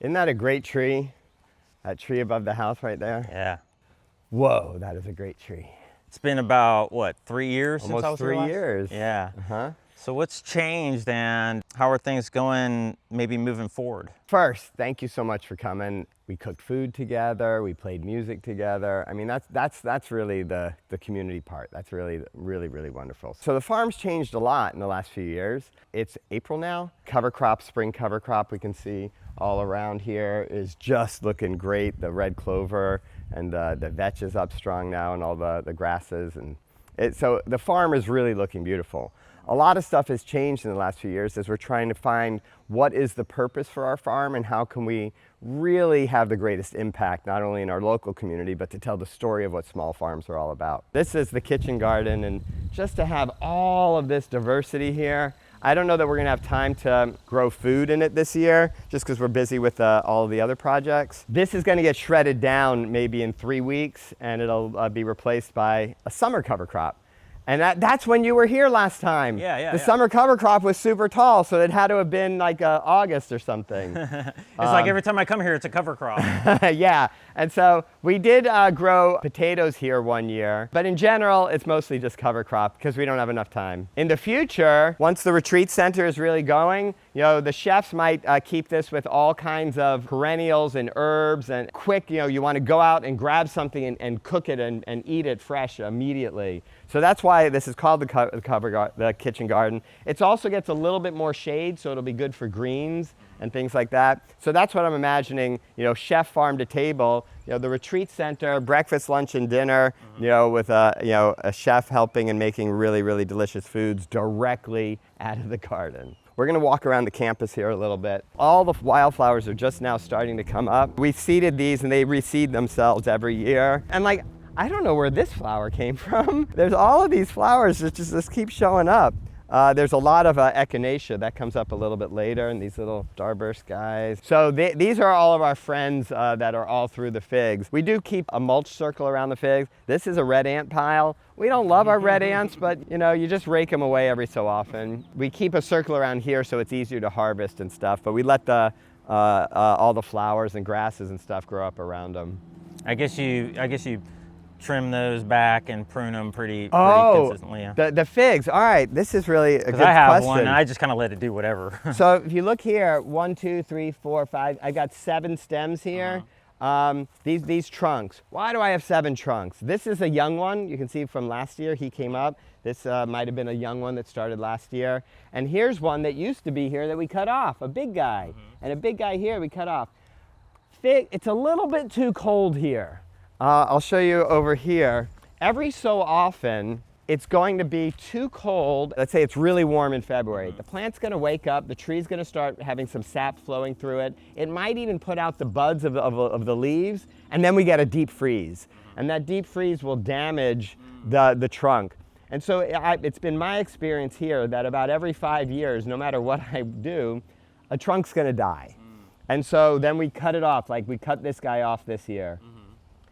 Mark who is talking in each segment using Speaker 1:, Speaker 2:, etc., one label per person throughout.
Speaker 1: Isn't that a great tree? That tree above the house right there?
Speaker 2: Yeah.
Speaker 1: Whoa, that is a great tree.
Speaker 2: It's been about, what, 3 years since I was
Speaker 1: Almost
Speaker 2: here
Speaker 1: 3
Speaker 2: last?
Speaker 1: years.
Speaker 2: Yeah.
Speaker 1: Uh-huh.
Speaker 2: So what's changed and how are things going maybe moving forward?
Speaker 1: First, thank you so much for coming. We cooked food together, we played music together. I mean, that's really the community part. That's really, really wonderful. So the farm's changed a lot in the last few years. It's April now. Cover crop, spring cover crop, we can see all around here is just looking great. The red clover and the vetch is up strong now and all the grasses. So the farm is really looking beautiful. A lot of stuff has changed in the last few years as we're trying to find what is the purpose for our farm and how can we really have the greatest impact, not only in our local community, but to tell the story of what small farms are all about. This is the kitchen garden, and just to have all of this diversity here, I don't know that we're gonna have time to grow food in it this year, just because we're busy with all of the other projects. This is gonna get shredded down maybe in 3 weeks, and it'll be replaced by a summer cover crop. And that's when you were here last time.
Speaker 2: Yeah.
Speaker 1: The summer cover crop was super tall, so it had to have been like August or something.
Speaker 2: It's like every time I come here, it's a cover crop.
Speaker 1: Yeah, and so we did grow potatoes here one year, but in general, it's mostly just cover crop because we don't have enough time. In the future, once the retreat center is really going, the chefs might keep this with all kinds of perennials and herbs and quick, you want to go out and grab something and cook it and eat it fresh immediately. So that's why this is called the kitchen garden. It also gets a little bit more shade, so it'll be good for greens and things like that. So that's what I'm imagining, chef farm to table, the retreat center, breakfast, lunch, and dinner, with a chef helping and making really delicious foods directly out of the garden. We're gonna walk around the campus here a little bit. All the wildflowers are just now starting to come up. We seeded these and they reseed themselves every year. And I don't know where this flower came from. There's all of these flowers that just keep showing up. There's a lot of echinacea that comes up a little bit later, and these little starburst guys. So these are all of our friends that are all through the figs. We do keep a mulch circle around the figs. This is a red ant pile. We don't love our red ants, but you just rake them away every so often. We keep a circle around here so it's easier to harvest and stuff, but we let all the flowers and grasses and stuff grow up around them.
Speaker 2: I guess you trim those back and prune them pretty consistently. Yeah.
Speaker 1: The figs. All right, this is really a good question.
Speaker 2: I have one, and I just kind of let it do whatever.
Speaker 1: So if you look here, 1, 2, 3, 4, 5. I got 7 stems here. These trunks. Why do I have 7 trunks? This is a young one. You can see from last year he came up. This might have been a young one that started last year. And here's one that used to be here that we cut off, a big guy. And a big guy here we cut off. Fig. It's a little bit too cold here. I'll show you over here. Every so often, it's going to be too cold. Let's say it's really warm in February. The plant's gonna wake up, the tree's gonna start having some sap flowing through it. It might even put out the buds of the leaves, and then we get a deep freeze. And that deep freeze will damage the trunk. And so it's been my experience here that about every 5 years, no matter what I do, a trunk's gonna die. And so then we cut it off, like we cut this guy off this year.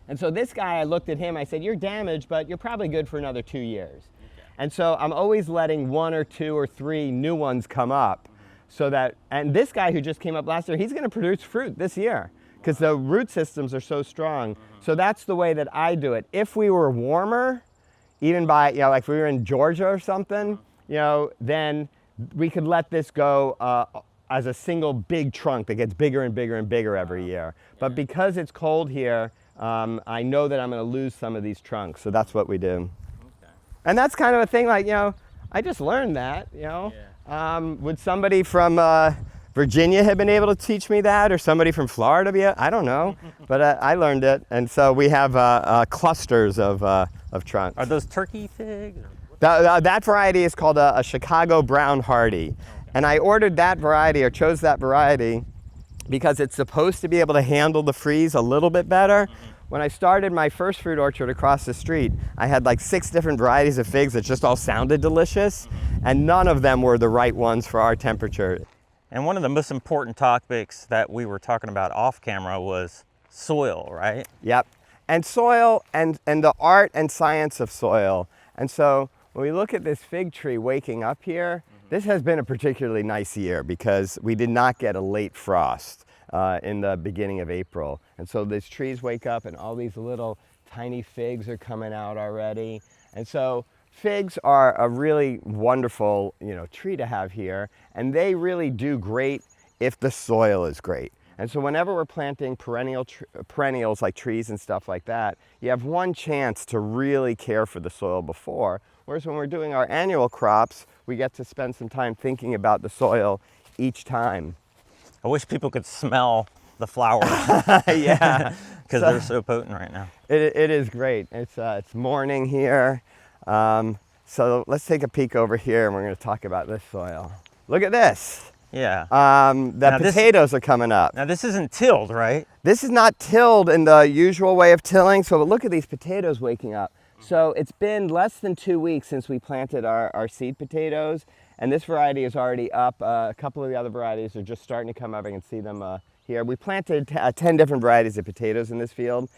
Speaker 1: And so this guy, I looked at him, I said, you're damaged, but you're probably good for another 2 years. Okay. And so I'm always letting 1 or 2 or 3 new ones come up so that, and this guy who just came up last year, he's gonna produce fruit this year because the root systems are so strong. So that's the way that I do it. If we were warmer, even by, like if we were in Georgia or something, then we could let this go as a single big trunk that gets bigger and bigger and bigger every year. But because it's cold here, I know that I'm going to lose some of these trunks, so that's what we do. Okay. And that's kind of a thing like, I just learned that, Would somebody from Virginia have been able to teach me that, or somebody from Florida I don't know, but I learned it, and so we have clusters of trunks.
Speaker 2: Are those turkey figs?
Speaker 1: That variety is called a Chicago Brown Hardy, okay. And I ordered that variety, or chose that variety, because it's supposed to be able to handle the freeze a little bit better. When I started my first fruit orchard across the street, I had like 6 different varieties of figs that just all sounded delicious, and none of them were the right ones for our temperature.
Speaker 2: And one of the most important topics that we were talking about off camera was soil, right?
Speaker 1: Yep, and soil and the art and science of soil. And so when we look at this fig tree waking up here, this has been a particularly nice year because we did not get a late frost. in the beginning of April. And so these trees wake up and all these little tiny figs are coming out already. And so figs are a really wonderful, tree to have here, and they really do great if the soil is great. And so whenever we're planting perennials like trees and stuff like that, you have one chance to really care for the soil before. Whereas when we're doing our annual crops, we get to spend some time thinking about the soil each time.
Speaker 2: I wish people could smell the flowers.
Speaker 1: Yeah.
Speaker 2: Because they're so potent right now.
Speaker 1: It is great. It's morning here. So let's take a peek over here and we're going to talk about this soil. Look at this.
Speaker 2: Yeah.
Speaker 1: The potatoes are coming up.
Speaker 2: Now this isn't tilled, right?
Speaker 1: This is not tilled in the usual way of tilling. So look at these potatoes waking up. So it's been less than 2 weeks since we planted our seed potatoes. And this variety is already up. A couple of the other varieties are just starting to come up. I can see them here. We planted 10 different varieties of potatoes in this field.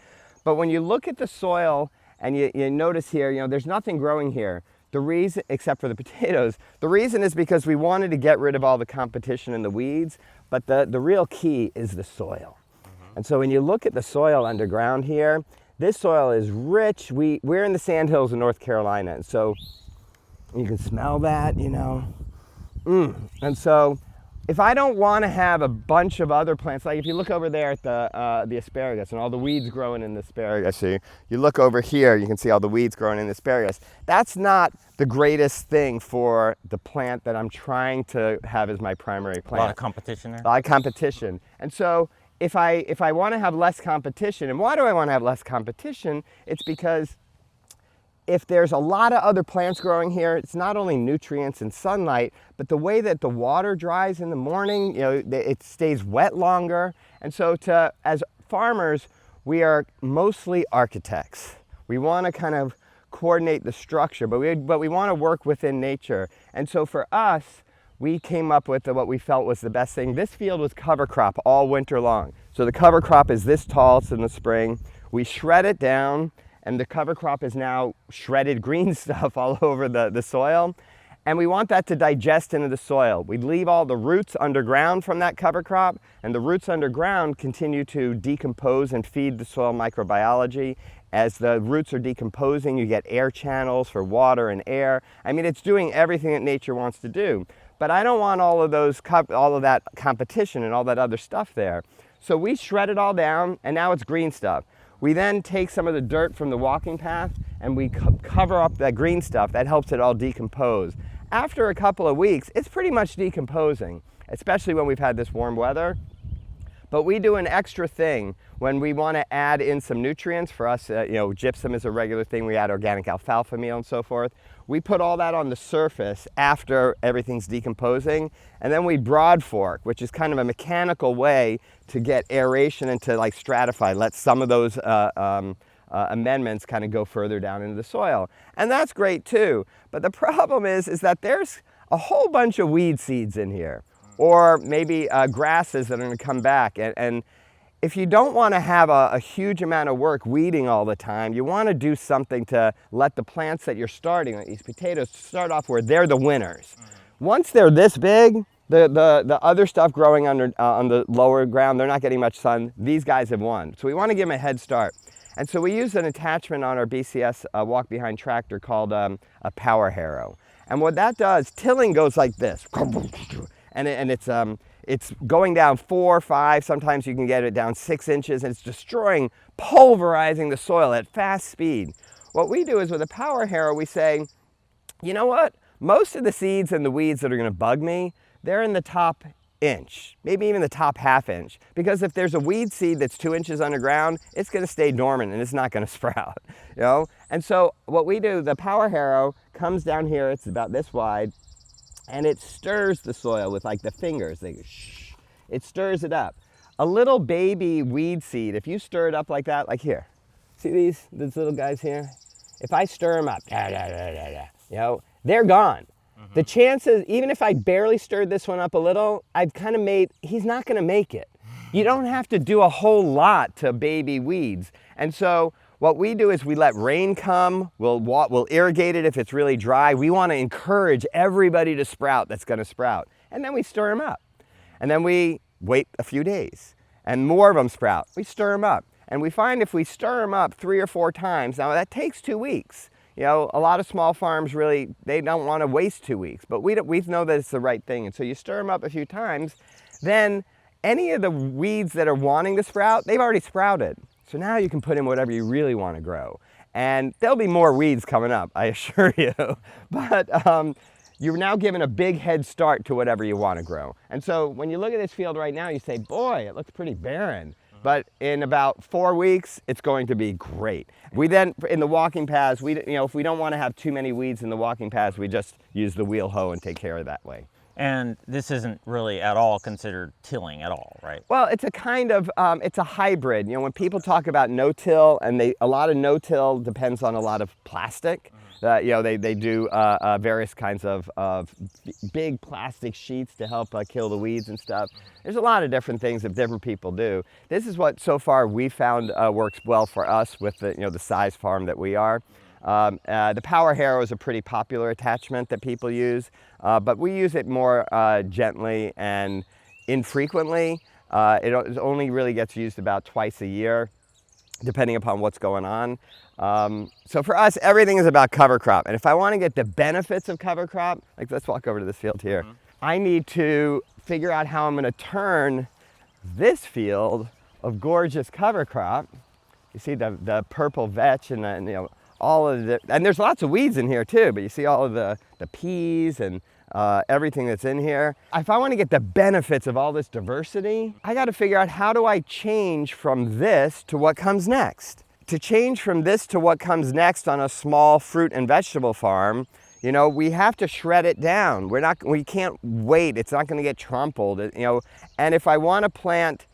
Speaker 1: But when you look at the soil and you notice here, there's nothing growing here. The reason, except for the potatoes, the reason is because we wanted to get rid of all the competition and the weeds, but the real key is the soil. And so when you look at the soil underground here, this soil is rich. We're in the Sandhills of North Carolina, and so you can smell that, And so if I don't want to have a bunch of other plants, like if you look over there at the asparagus and all the weeds growing in the asparagus, you look over here, you can see all the weeds growing in the asparagus. That's not the greatest thing for the plant that I'm trying to have as my primary plant.
Speaker 2: A lot of competition there.
Speaker 1: A lot of competition. And so if I want to have less competition, and why do I want to have less competition? It's because if there's a lot of other plants growing here, it's not only nutrients and sunlight, but the way that the water dries in the morning, it stays wet longer. And so as farmers, we are mostly architects. We want to kind of coordinate the structure, but we want to work within nature. And so for us, we came up with what we felt was the best thing. This field was cover crop all winter long. So the cover crop is this tall, it's in the spring. We shred it down, and the cover crop is now shredded green stuff all over the soil. And we want that to digest into the soil. We leave all the roots underground from that cover crop, and the roots underground continue to decompose and feed the soil microbiology. As the roots are decomposing, you get air channels for water and air. I mean, it's doing everything that nature wants to do. But I don't want all of that competition and all that other stuff there. So we shred it all down, and now it's green stuff. We then take some of the dirt from the walking path and we cover up that green stuff. That helps it all decompose. After a couple of weeks, it's pretty much decomposing, especially when we've had this warm weather. But we do an extra thing when we want to add in some nutrients. For us, gypsum is a regular thing. We add organic alfalfa meal and so forth. We put all that on the surface after everything's decomposing, and then we broad fork, which is kind of a mechanical way to get aeration and to stratify, let some of those amendments kind of go further down into the soil. And that's great too. But the problem is that there's a whole bunch of weed seeds in here, or maybe grasses that are going to come back. And if you don't want to have a huge amount of work weeding all the time, you want to do something to let the plants that you're starting, like these potatoes, start off where they're the winners. Once they're this big, the other stuff growing on the lower ground, they're not getting much sun. These guys have won. So we want to give them a head start. And so we use an attachment on our BCS walk-behind tractor called a power harrow. And what that does, tilling goes like this. And it's going down 4, 5, sometimes you can get it down 6 inches, and it's destroying, pulverizing the soil at fast speed. What we do is with a power harrow, we say, you know what? Most of the seeds and the weeds that are going to bug me, they're in the top inch, maybe even the top half inch. Because if there's a weed seed that's 2 inches underground, it's going to stay dormant and it's not going to sprout, And so what we do, the power harrow comes down here, it's about this wide, and it stirs the soil with the fingers. It stirs it up. A little baby weed seed, if you stir it up like that, like here, see these little guys here? If I stir them up, they're gone. The chances, even if I barely stirred this one up a little, I've kind of he's not going to make it. You don't have to do a whole lot to baby weeds. And so what we do is we let rain come, we'll irrigate it if it's really dry. We want to encourage everybody to sprout that's going to sprout. And then we stir them up. And then we wait a few days. and more of them sprout, we stir them up. And we find if we stir them up 3 or 4 times, now that takes 2 weeks. You know, a lot of small farms really, they don't want to waste 2 weeks, but we know that it's the right thing. And so you stir them up a few times, then any of the weeds that are wanting to sprout, they've already sprouted. So now you can put in whatever you really want to grow. And there'll be more weeds coming up, I assure you. But you're now given a big head start to whatever you want to grow. And so when you look at this field right now, you say, boy, it looks pretty barren. But in about 4 weeks, it's going to be great. We then, in the walking paths, if we don't want to have too many weeds in the walking paths, we just use the wheel hoe and take care of that way.
Speaker 2: And this isn't really at all considered tilling at all, right?
Speaker 1: Well, it's a kind of, it's a hybrid. You know, when people talk about no-till, and a lot of no-till depends on a lot of plastic. You know, they do various kinds of big plastic sheets to help kill the weeds and stuff. There's a lot of different things that different people do. This is what so far we found works well for us with the size farm that we are. The power harrow is a pretty popular attachment that people use, but we use it more gently and infrequently. It only really gets used about twice a year, depending upon what's going on. So for us, everything is about cover crop. And if I want to get the benefits of cover crop, like let's walk over to this field here, I need to figure out how I'm going to turn this field of gorgeous cover crop. You see the purple vetch and all of the, and there's lots of weeds in here too, but you see all of the peas and everything that's in here. If I want to get the benefits of all this diversity, I got to figure out how do I change from this to what comes next. To change from this to what comes next on a small fruit and vegetable farm, we have to shred it down. We can't wait. It's not going to get trampled, And if I want to plant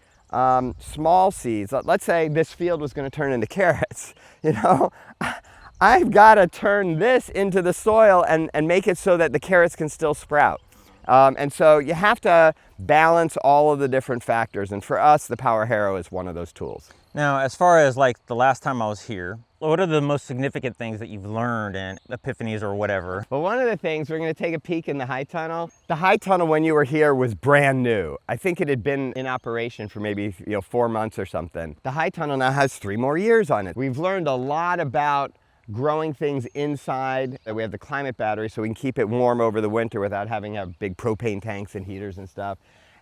Speaker 1: small seeds, let's say this field was going to turn into carrots, I've got to turn this into the soil and make it so that the carrots can still sprout. And so you have to balance all of the different factors. And for us, the power harrow is one of those tools.
Speaker 2: Now, as far as like the last time I was here, what are the most significant things that you've learned and epiphanies or whatever?
Speaker 1: Well, one of the things, we're going to take a peek in the high tunnel. The high tunnel when you were here was brand new. I think it had been in operation for maybe 4 months or something. The high tunnel now has 3 more years on it. We've learned a lot about growing things inside. We have the climate battery so we can keep it warm over the winter without having to have big propane tanks and heaters and stuff.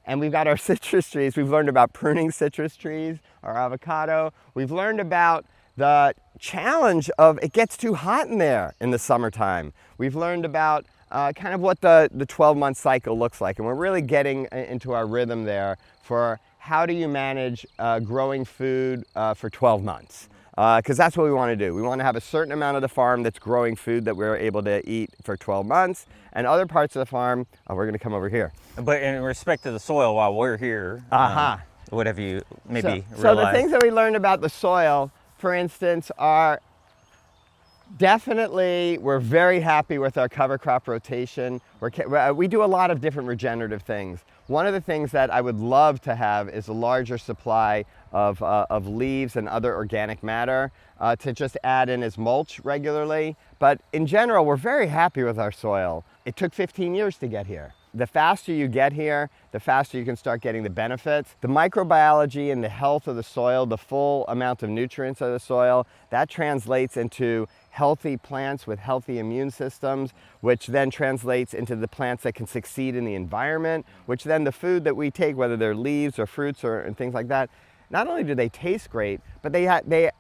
Speaker 1: And we've got our citrus trees. We've learned about pruning citrus trees, our avocado. We've learned about the challenge of it gets too hot in there in the summertime. We've learned about kind of what the 12-month cycle looks like. And we're really getting into our rhythm there for how do you manage growing food for 12 months. Because that's what we want to do. We want to have a certain amount of the farm that's growing food that we're able to eat for 12 months. And other parts of the farm, we're going to come over here.
Speaker 2: But in respect to the soil, while we're here, what have you maybe realized?
Speaker 1: So the things that we learned about the soil, for instance, are definitely, we're very happy with our cover crop rotation. We do a lot of different regenerative things. One of the things that I would love to have is a larger supply of leaves and other organic matter to just add in as mulch regularly. But in general, we're very happy with our soil. It took 15 years to get here. The faster you get here, the faster you can start getting the benefits. The microbiology and the health of the soil, the full amount of nutrients of the soil, that translates into healthy plants with healthy immune systems, which then translates into the plants that can succeed in the environment, which then the food that we take, whether they're leaves or fruits and things like that, not only do they taste great, but they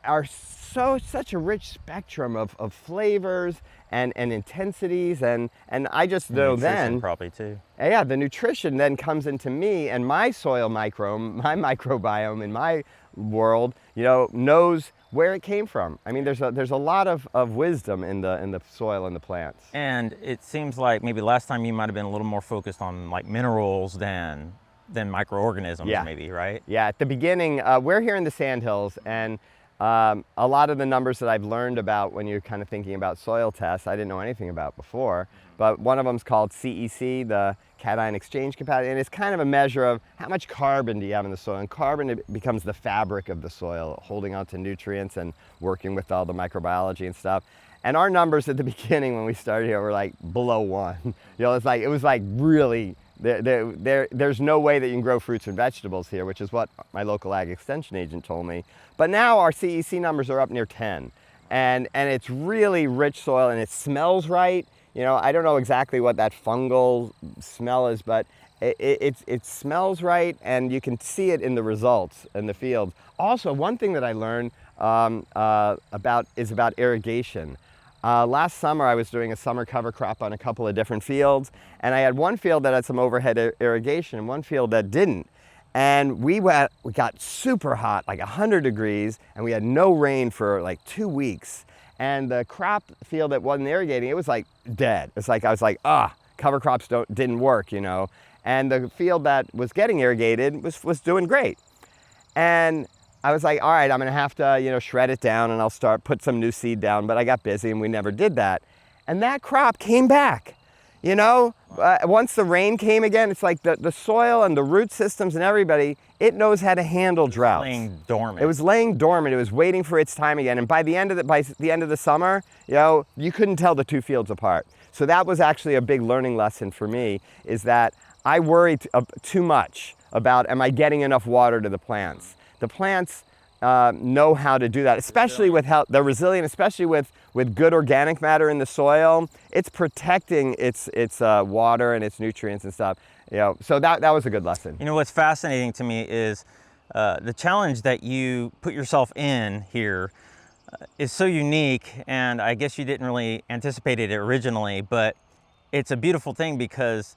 Speaker 1: are such a rich spectrum of flavors and intensities, and I just know then
Speaker 2: probably too.
Speaker 1: Yeah, the nutrition then comes into me and my soil my microbiome in my world, knows where it came from. I mean, there's a lot of wisdom in the soil and the plants.
Speaker 2: And it seems like maybe last time you might have been a little more focused on like minerals than microorganisms, maybe, right?
Speaker 1: Yeah, at the beginning, we're here in the Sandhills, and a lot of the numbers that I've learned about when you're kind of thinking about soil tests, I didn't know anything about before, but one of them is called CEC, the cation exchange capacity, and it's kind of a measure of how much carbon do you have in the soil, and carbon it becomes the fabric of the soil, holding on to nutrients and working with all the microbiology and stuff. And our numbers at the beginning when we started here were like below 1. It was like really there's no way that you can grow fruits and vegetables here, which is what my local ag extension agent told me. But now our CEC numbers are up near 10, and it's really rich soil, and it smells right. You know, I don't know exactly what that fungal smell is, but it smells right, and you can see it in the results in the fields. Also, one thing that I learned is about irrigation. Last summer, I was doing a summer cover crop on a couple of different fields, and I had one field that had some overhead irrigation and one field that didn't. And we got super hot, like 100 degrees, and we had no rain for like 2 weeks. And the crop field that wasn't irrigating, it was like dead. It's like, I was like, cover crops didn't work, you know. And the field that was getting irrigated was doing great. And I was like, all right, I'm gonna have to, you know, shred it down, and I'll put some new seed down, but I got busy and we never did that. And that crop came back, you know? Once the rain came again, it's like the soil and the root systems and everybody, it knows how to handle droughts.
Speaker 2: Laying dormant.
Speaker 1: It was laying dormant. It was waiting for its time again. And by the end of the summer, you know, you couldn't tell the two fields apart. So that was actually a big learning lesson for me, is that I worry too much about, am I getting enough water to the plants? The plants know how to do that, especially with how they're resilient, especially with good organic matter in the soil. It's protecting its water and its nutrients and stuff. You know, so that was a good lesson.
Speaker 2: You know, what's fascinating to me is the challenge that you put yourself in here is so unique, and I guess you didn't really anticipate it originally, but it's a beautiful thing because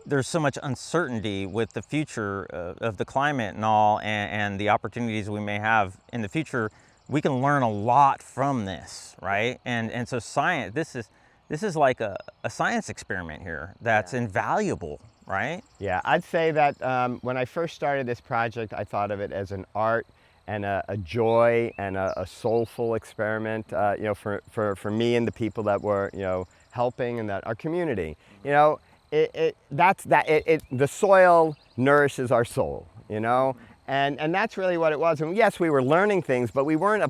Speaker 2: there's so much uncertainty with the future of the climate and all, and the opportunities we may have in the future. We can learn a lot from this, right? And so science, this is like a science experiment here that's invaluable, right?
Speaker 1: Yeah, I'd say that when I first started this project, I thought of it as an art and a joy and a soulful experiment, you know, for me and the people that were, you know, helping, and that our community, you know. The soil nourishes our soul, you know, and that's really what it was. And yes, we were learning things, but we weren't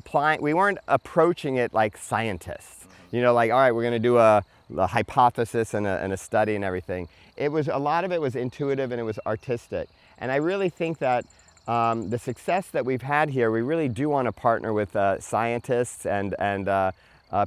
Speaker 1: approaching it like scientists, you know, like, all right, we're going to do a hypothesis and a study and everything. A lot of it was intuitive, and it was artistic. And I really think that the success that we've had here, we really do want to partner with scientists and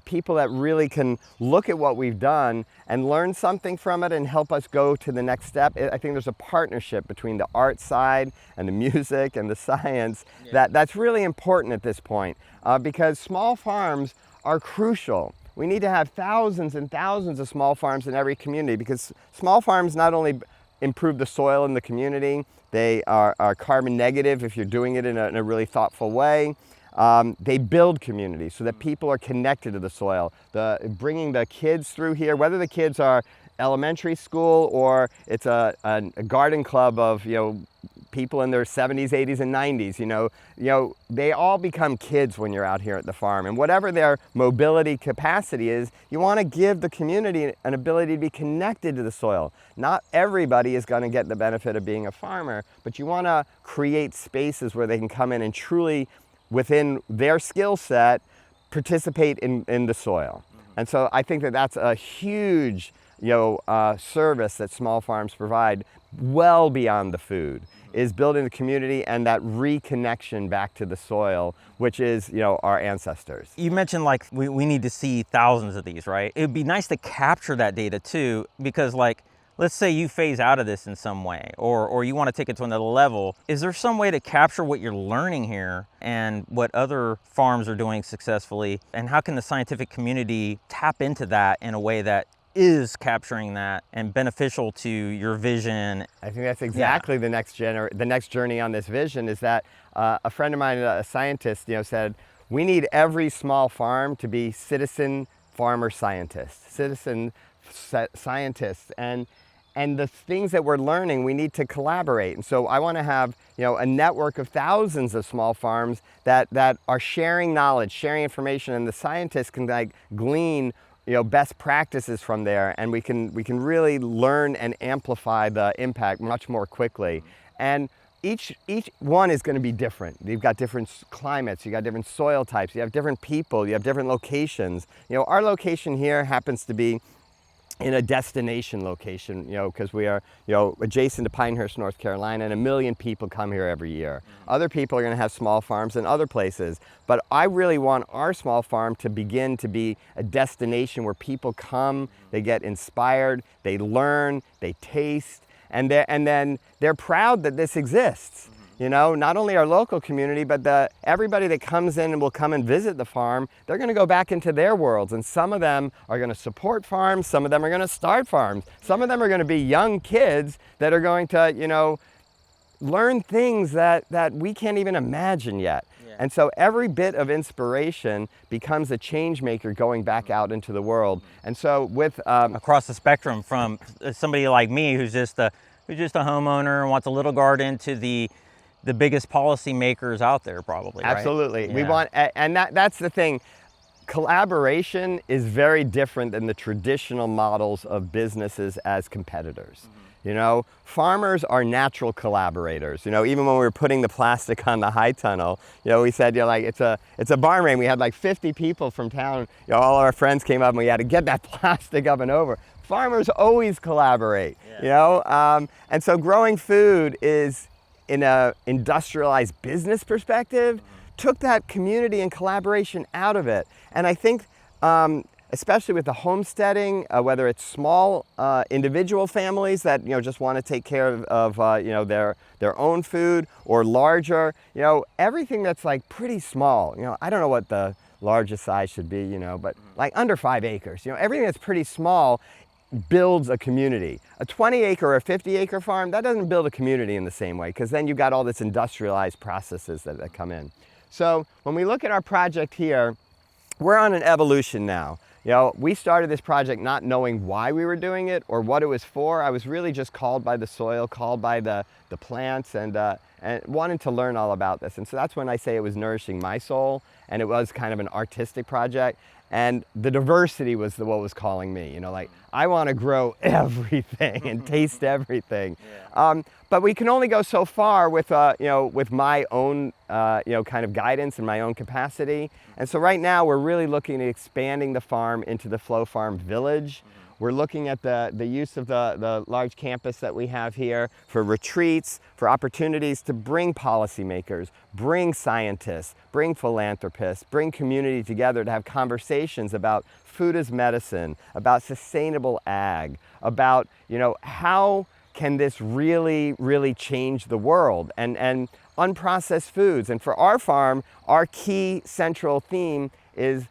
Speaker 1: people that really can look at what we've done and learn something from it and help us go to the next step. I think there's a partnership between the art side and the music and the science that's really important at this point, because small farms are crucial. We need to have thousands and thousands of small farms in every community, because small farms not only improve the soil in the community, they are carbon negative if you're doing it in a really thoughtful way. They build communities so that people are connected to the soil. Bringing the kids through here, whether the kids are elementary school or it's a garden club of, you know, people in their 70s, 80s, and 90s, you know, they all become kids when you're out here at the farm. And whatever their mobility capacity is, you want to give the community an ability to be connected to the soil. Not everybody is going to get the benefit of being a farmer, but you want to create spaces where they can come in and truly, within their skill set, participate in the soil. And so I think that that's a huge, you know, service that small farms provide, well beyond the food, is building the community and that reconnection back to the soil, which is, you know, our ancestors.
Speaker 2: You mentioned like we need to see thousands of these, right? It would be nice to capture that data too, because like, let's say you phase out of this in some way, or you want to take it to another level. Is there some way to capture what you're learning here and what other farms are doing successfully? And how can the scientific community tap into that in a way that is capturing that and beneficial to your vision?
Speaker 1: I think that's exactly the next journey on this vision, is that a friend of mine, a scientist, you know, said, we need every small farm to be citizen farmer scientists, citizen scientists. And the things that we're learning, we need to collaborate. And so I want to have, you know, a network of thousands of small farms that are sharing knowledge, sharing information, and the scientists can like glean, you know, best practices from there, and we can really learn and amplify the impact much more quickly. And each one is going to be different. You've got different climates, you got different soil types, you have different people, you have different locations. You know, our location here happens to be in a destination location, because we are, adjacent to Pinehurst, North Carolina, and 1 million people come here every year. Other people are going to have small farms in other places, but I really want our small farm to begin to be a destination where people come, they get inspired, they learn, they taste, and then they're proud that this exists. Not only our local community, but everybody that comes in and will come and visit the farm, they're going to go back into their worlds. And some of them are going to support farms. Some of them are going to start farms. Some of them are going to be young kids that are going to, learn things that we can't even imagine yet. Yeah. And so every bit of inspiration becomes a change maker going back out into the world. And so with
Speaker 2: across the spectrum, from somebody like me who's just a homeowner and wants a little garden, to the biggest policy makers out there, probably.
Speaker 1: Absolutely.
Speaker 2: Right? Yeah.
Speaker 1: We want, and that's the thing. Collaboration is very different than the traditional models of businesses as competitors. Farmers are natural collaborators. Even when we were putting the plastic on the high tunnel, we said, it's a barn rain. We had like 50 people from town. All our friends came up and we had to get that plastic up and over. Farmers always collaborate. And so growing food is, in a industrialized business perspective, took that community and collaboration out of it. And I think, especially with the homesteading, whether it's small individual families that just want to take care of their own food, or larger, everything that's like pretty small. I don't know what the largest size should be, but like under 5 acres. Everything that's pretty small builds a community. A 20-acre or a 50-acre farm, that doesn't build a community in the same way, because then you've got all this industrialized processes that come in. So when we look at our project here, we're on an evolution now. We started this project not knowing why we were doing it or what it was for. I was really just called by the soil, called by the plants, and wanted to learn all about this. And so that's when I say it was nourishing my soul, and it was kind of an artistic project. And the diversity was what was calling me. I want to grow everything and taste everything. Yeah. But we can only go so far with my own kind of guidance and my own capacity. And so right now we're really looking at expanding the farm into the Flow Farm Village. We're looking at the use of the large campus that we have here for retreats, for opportunities to bring policymakers, bring scientists, bring philanthropists, bring community together to have conversations about food as medicine, about sustainable ag, about how can this really, really change the world, and unprocessed foods. And for our farm, our key central theme is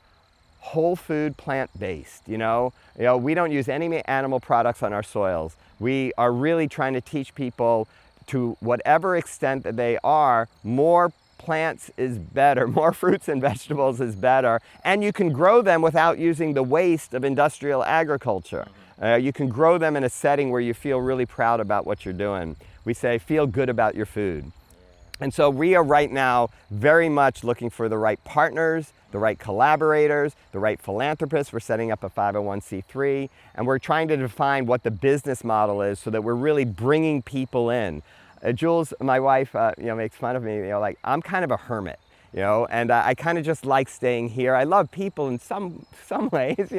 Speaker 1: whole food, plant-based. We don't use any animal products on our soils. We are really trying to teach people, to whatever extent that they are, more plants is better, more fruits and vegetables is better, and you can grow them without using the waste of industrial agriculture. You can grow them in a setting where you feel really proud about what you're doing. We say, feel good about your food. And so we are right now very much looking for the right partners, the right collaborators, the right philanthropists. We're setting up a 501c3, and we're trying to define what the business model is so that we're really bringing people in. Jules, my wife, makes fun of me, like I'm kind of a hermit, and I kind of just like staying here. I love people in some ways,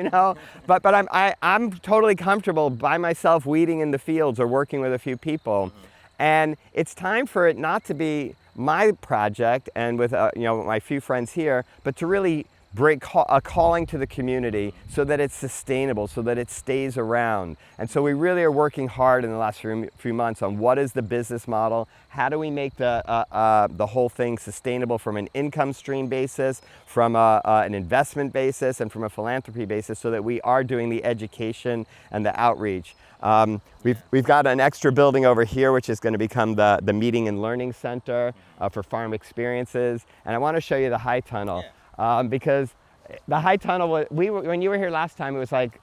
Speaker 1: but I'm totally comfortable by myself weeding in the fields or working with a few people. And it's time for it not to be my project and with my few friends here, but to really bring a calling to the community so that it's sustainable, so that it stays around. And so we really are working hard in the last few months on what is the business model, how do we make the whole thing sustainable from an income stream basis, from an investment basis, and from a philanthropy basis, so that we are doing the education and the outreach. We've got an extra building over here, which is going to become the meeting and learning center for farm experiences. And I want to show you the high tunnel. Because the high tunnel, when you were here last time, it was like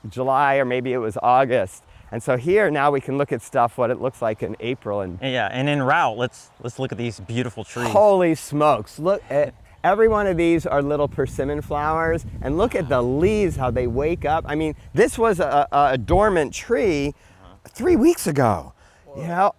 Speaker 1: July or maybe it was August. And so here now we can look at stuff, what it looks like in April. And
Speaker 2: en route, let's look at these beautiful trees.
Speaker 1: Holy smokes, look at every one of these are little persimmon flowers, and look at the leaves, how they wake up. I mean, this was a dormant tree 3 weeks ago.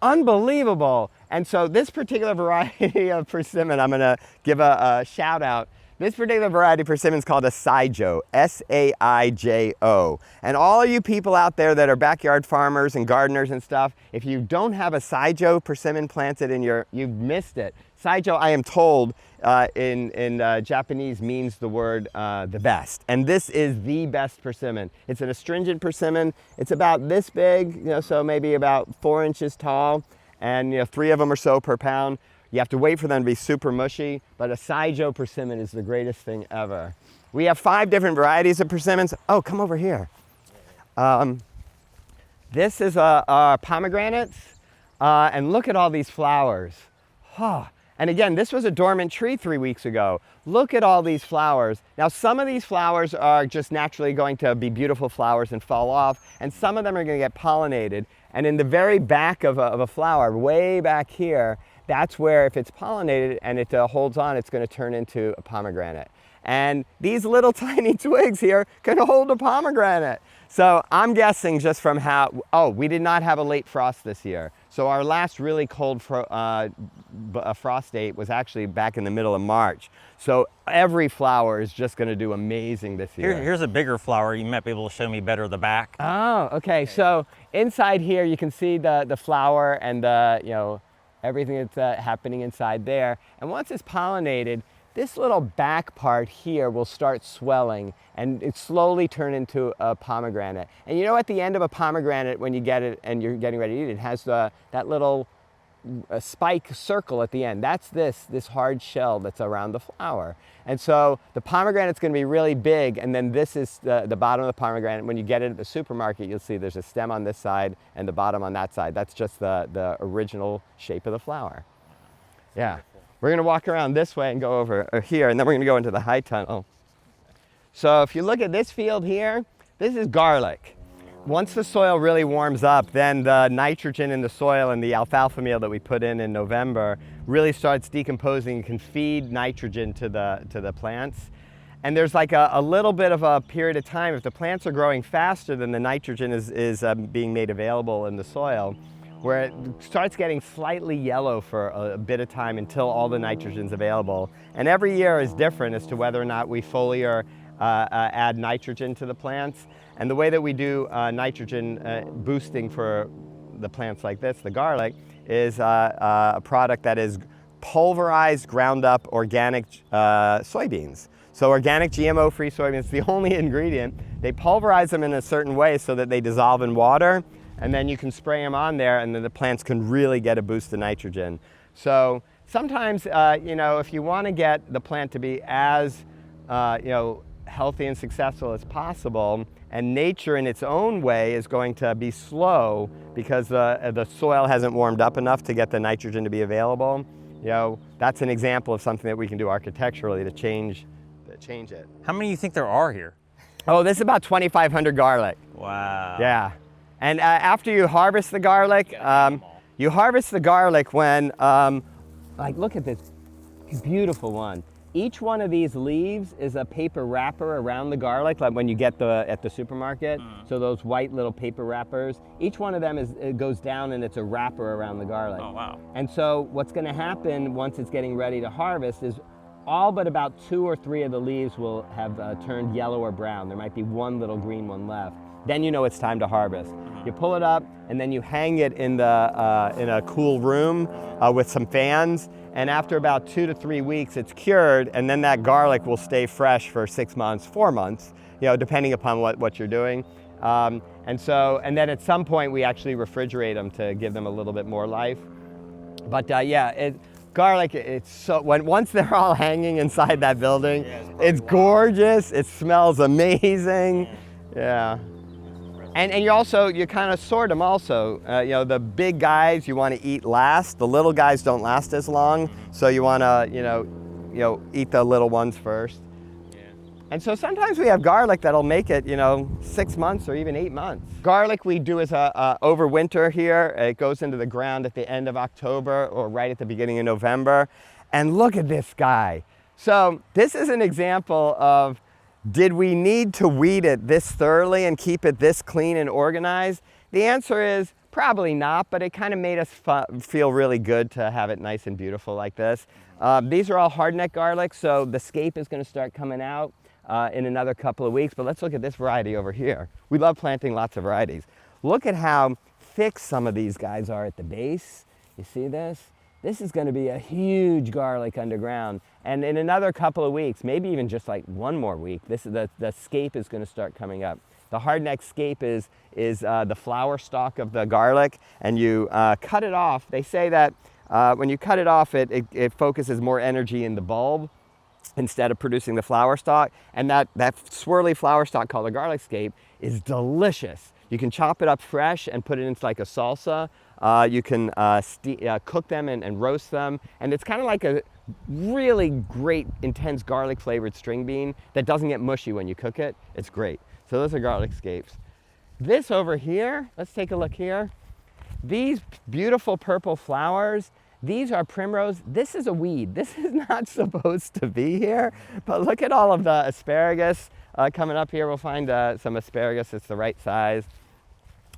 Speaker 1: Unbelievable. And so this particular variety of persimmon, I'm gonna give a shout out This particular variety of persimmon is called a Saijo, S-A-I-J-O. And all of you people out there that are backyard farmers and gardeners and stuff, if you don't have a Saijo persimmon planted in you've missed it. Saijo, I am told, in Japanese means the word the best. And this is the best persimmon. It's an astringent persimmon. It's about this big, so maybe about 4 inches tall, and 3 of them or so per pound. You have to wait for them to be super mushy, but a Saijo persimmon is the greatest thing ever. We have 5 different varieties of persimmons. Oh, come over here. This is pomegranates, and look at all these flowers. And again, this was a dormant tree 3 weeks ago. Look at all these flowers. Now, some of these flowers are just naturally going to be beautiful flowers and fall off, and some of them are going to get pollinated. And in the very back of a flower, way back here, that's where if it's pollinated and it holds on, it's going to turn into a pomegranate. And these little tiny twigs here can hold a pomegranate. So I'm guessing just from how, we did not have a late frost this year. So our last really cold frost date was actually back in the middle of March. So every flower is just going to do amazing this year.
Speaker 2: Here's a bigger flower. You might be able to show me better the back.
Speaker 1: Oh, okay. So inside here, you can see the flower and the, everything that's happening inside there. And once it's pollinated, this little back part here will start swelling and it slowly turn into a pomegranate. And at the end of a pomegranate, when you get it and you're getting ready to eat it, it has that little spike circle at the end. That's this hard shell that's around the flower. And so the pomegranate's going to be really big, and then this is the bottom of the pomegranate. When you get it at the supermarket, you'll see there's a stem on this side and the bottom on that side. That's just the original shape of the flower. Yeah. We're going to walk around this way and go over here, and then we're going to go into the high tunnel. So if you look at this field here, this is garlic. Once the soil really warms up, then the nitrogen in the soil and the alfalfa meal that we put in November really starts decomposing and can feed nitrogen to the plants. And there's like a little bit of a period of time. If the plants are growing faster than the nitrogen is being made available in the soil, where it starts getting slightly yellow for a bit of time until all the nitrogen's available. And every year is different as to whether or not we foliar add nitrogen to the plants. And the way that we do nitrogen boosting for the plants like this, the garlic, is a product that is pulverized, ground up organic soybeans. So organic GMO-free soybeans, the only ingredient. They pulverize them in a certain way so that they dissolve in water, and then you can spray them on there, and then the plants can really get a boost of nitrogen. So sometimes, if you want to get the plant to be as, healthy and successful as possible, and nature in its own way is going to be slow because the soil hasn't warmed up enough to get the nitrogen to be available, that's an example of something that we can do architecturally to change it.
Speaker 2: How many do you think there are here?
Speaker 1: Oh, this is about 2,500 garlic.
Speaker 2: Wow.
Speaker 1: Yeah. And after you harvest the garlic, you harvest the garlic when, look at this beautiful one. Each one of these leaves is a paper wrapper around the garlic, like when you get at the supermarket. So those white little paper wrappers, each one of them it goes down and it's a wrapper around the garlic.
Speaker 2: Oh, wow.
Speaker 1: And so what's going to happen once it's getting ready to harvest is all but about 2 or 3 of the leaves will have turned yellow or brown. There might be one little green one left. Then you know it's time to harvest. You pull it up and then you hang it in a cool room with some fans. And after about 2 to 3 weeks, it's cured, and then that garlic will stay fresh for 6 months, 4 months, depending upon what you're doing. And then at some point we actually refrigerate them to give them a little bit more life. But garlic, it's so once they're all hanging inside that building, it's gorgeous. It smells amazing. Yeah. And you kind of sort them also. The big guys you want to eat last. The little guys don't last as long, so you want to eat the little ones first. Yeah. And so sometimes we have garlic that'll make it 6 months or even 8 months. Garlic we do as over winter here. It goes into the ground at the end of October or right at the beginning of November. And look at this guy. So this is an example of, did we need to weed it this thoroughly and keep it this clean and organized? The answer is Probably not, but it kind of made us feel really good to have it nice and beautiful like this. These are all hardneck garlic, so the scape is going to start coming out in another couple of weeks. But let's look at this variety over here. We love planting lots of varieties. Look at how thick some of these guys are at the base. You see this? This is going to be a huge garlic underground. And in another couple of weeks, maybe even just like one more week, the scape is going to start coming up. The hardneck scape is the flower stalk of the garlic, and you cut it off. They say that when you cut it off, it focuses more energy in the bulb instead of producing the flower stalk. And that swirly flower stalk called a garlic scape is delicious. You can chop it up fresh and put it into like a salsa. You can cook them and roast them. And it's kind of like a really great, intense garlic flavored string bean that doesn't get mushy when you cook it. It's great. So those are garlic scapes. This over here, let's take a look here. These beautiful purple flowers, these are primrose. This is a weed. This is not supposed to be here, but look at all of the asparagus coming up here. We'll find some asparagus that's the right size.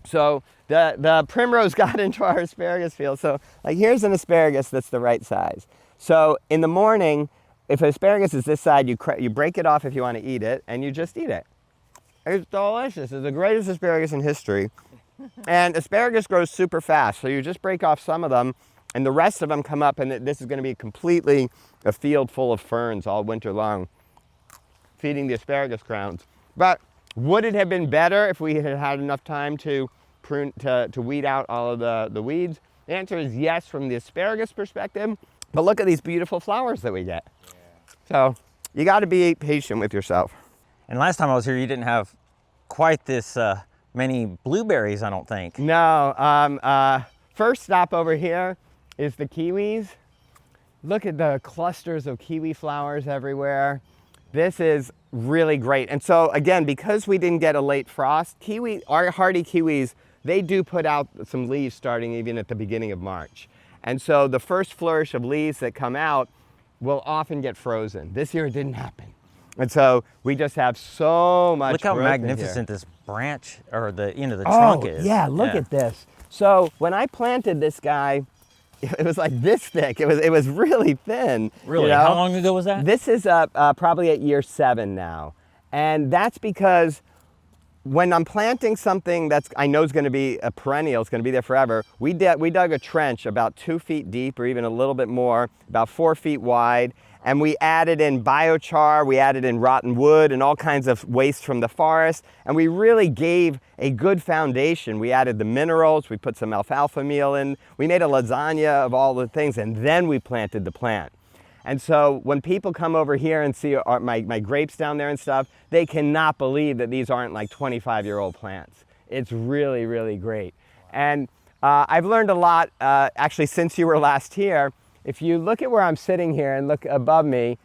Speaker 1: So the primrose got into our asparagus field. So like here's an asparagus that's the right size. So in the morning, if asparagus is this side, you break it off if you want to eat it, and you just eat it. It's delicious. It's the greatest asparagus in history. And asparagus grows super fast, so you just break off some of them, and the rest of them come up, and this is going to be completely a field full of ferns all winter long, feeding the asparagus crowns. But would it have been better if we had had enough time to prune, to weed out all of the weeds? The answer is yes from the asparagus perspective, but look at these beautiful flowers that we get. Yeah. So you got to be patient with yourself.
Speaker 2: And last time I was here, you didn't have quite this many blueberries, I don't think.
Speaker 1: No. First stop over here is the kiwis. Look at the clusters of kiwi flowers everywhere. This is really great. And so again, because we didn't get a late frost, our hardy kiwis, they do put out some leaves starting even at the beginning of March. And so the first flourish of leaves that come out will often get frozen. This year it didn't happen. And so we just have so much.
Speaker 2: Look how magnificent this branch or the trunk is.
Speaker 1: Yeah, look at this. So when I planted this guy, it was like this thick. It was really thin.
Speaker 2: Really? You know? How long ago was that?
Speaker 1: This is probably at year 7 now. And that's because when I'm planting something that's I know is going to be a perennial, it's going to be there forever, we dug a trench about 2 feet deep or even a little bit more, about 4 feet wide, and we added in biochar, we added in rotten wood and all kinds of waste from the forest, and we really gave a good foundation. We added the minerals, we put some alfalfa meal in, we made a lasagna of all the things, and then we planted the plant. And so when people come over here and see my grapes down there and stuff, they cannot believe that these aren't like 25-year-old plants. It's really, really great. And I've learned a lot, actually, since you were last here. If you look at where I'm sitting here and look above me,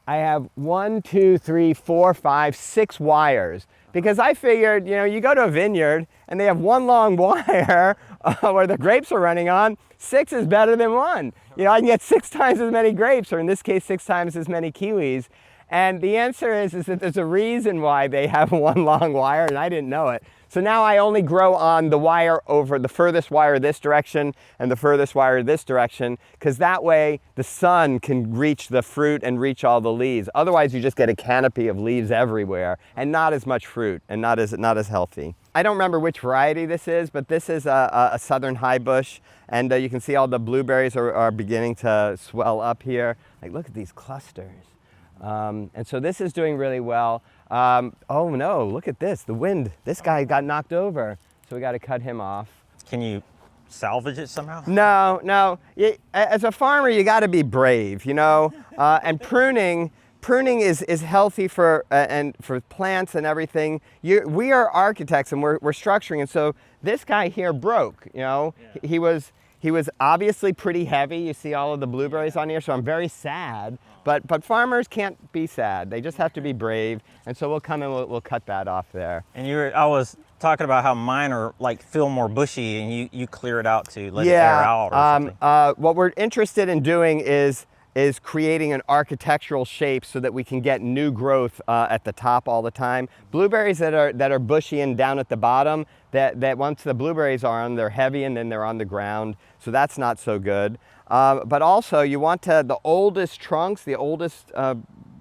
Speaker 1: I have 1, 2, 3, 4, 5, 6 wires. Because I figured, you go to a vineyard and they have one long wire where the grapes are running on. 6 is better than 1. I can get 6 times as many grapes, or in this case, 6 times as many kiwis. And the answer is that there's a reason why they have one long wire, and I didn't know it. So now I only grow on the wire over the furthest wire this direction and the furthest wire this direction, because that way the sun can reach the fruit and reach all the leaves. Otherwise, you just get a canopy of leaves everywhere and not as much fruit and not as healthy. I don't remember which variety this is, but this is a southern high bush, and you can see all the blueberries are beginning to swell up here. Like, look at these clusters. And so this is doing really well. Oh no, look at this, the wind. This guy got knocked over, so we got to cut him off.
Speaker 2: Can you salvage it somehow?
Speaker 1: No. As a farmer, you got to be brave, and pruning is healthy for plants and everything. We are architects and we're structuring, and so this guy here broke. Yeah. He was obviously pretty heavy. You see all of the blueberries on here, so I'm very sad. But farmers can't be sad. They just have to be brave, and so we'll come and we'll cut that off there.
Speaker 2: And I was talking about how mine are feel more bushy, and you clear it out to let it air out or something.
Speaker 1: What we're interested in doing is is creating an architectural shape so that we can get new growth at the top all the time. Blueberries that are bushy and down at the bottom, that once the blueberries are on, they're heavy and then they're on the ground. So that's not so good. But also you want the oldest trunks, the oldest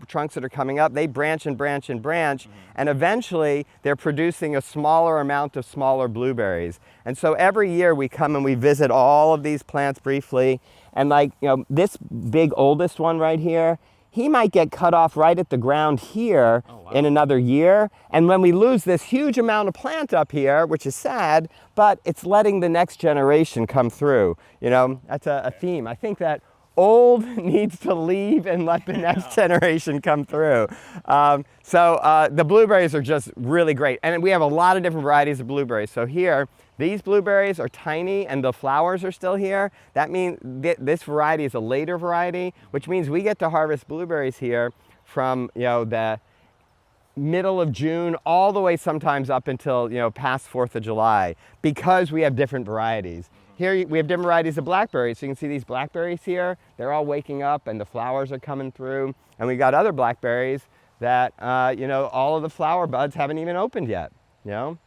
Speaker 1: trunks that are coming up, they branch and branch and branch, and eventually they're producing a smaller amount of smaller blueberries. And so every year we come and we visit all of these plants briefly, and like, you know, this big oldest one right here, he might get cut off right at the ground here in another year. And when we lose this huge amount of plant up here, which is sad, but it's letting the next generation come through. You know, that's a theme. I think that old needs to leave and let the next generation come through. So the blueberries are just really great. And we have a lot of different varieties of blueberries. So here, these blueberries are tiny and the flowers are still here. That means this variety is a later variety, which means we get to harvest blueberries here from, you know, the middle of June all the way sometimes up until, you know, past 4th of July, because we have different varieties. Here we have different varieties of blackberries. So you can see these blackberries here, they're all waking up and the flowers are coming through. And we got other blackberries that, you know, all of the flower buds haven't even opened yet, you know?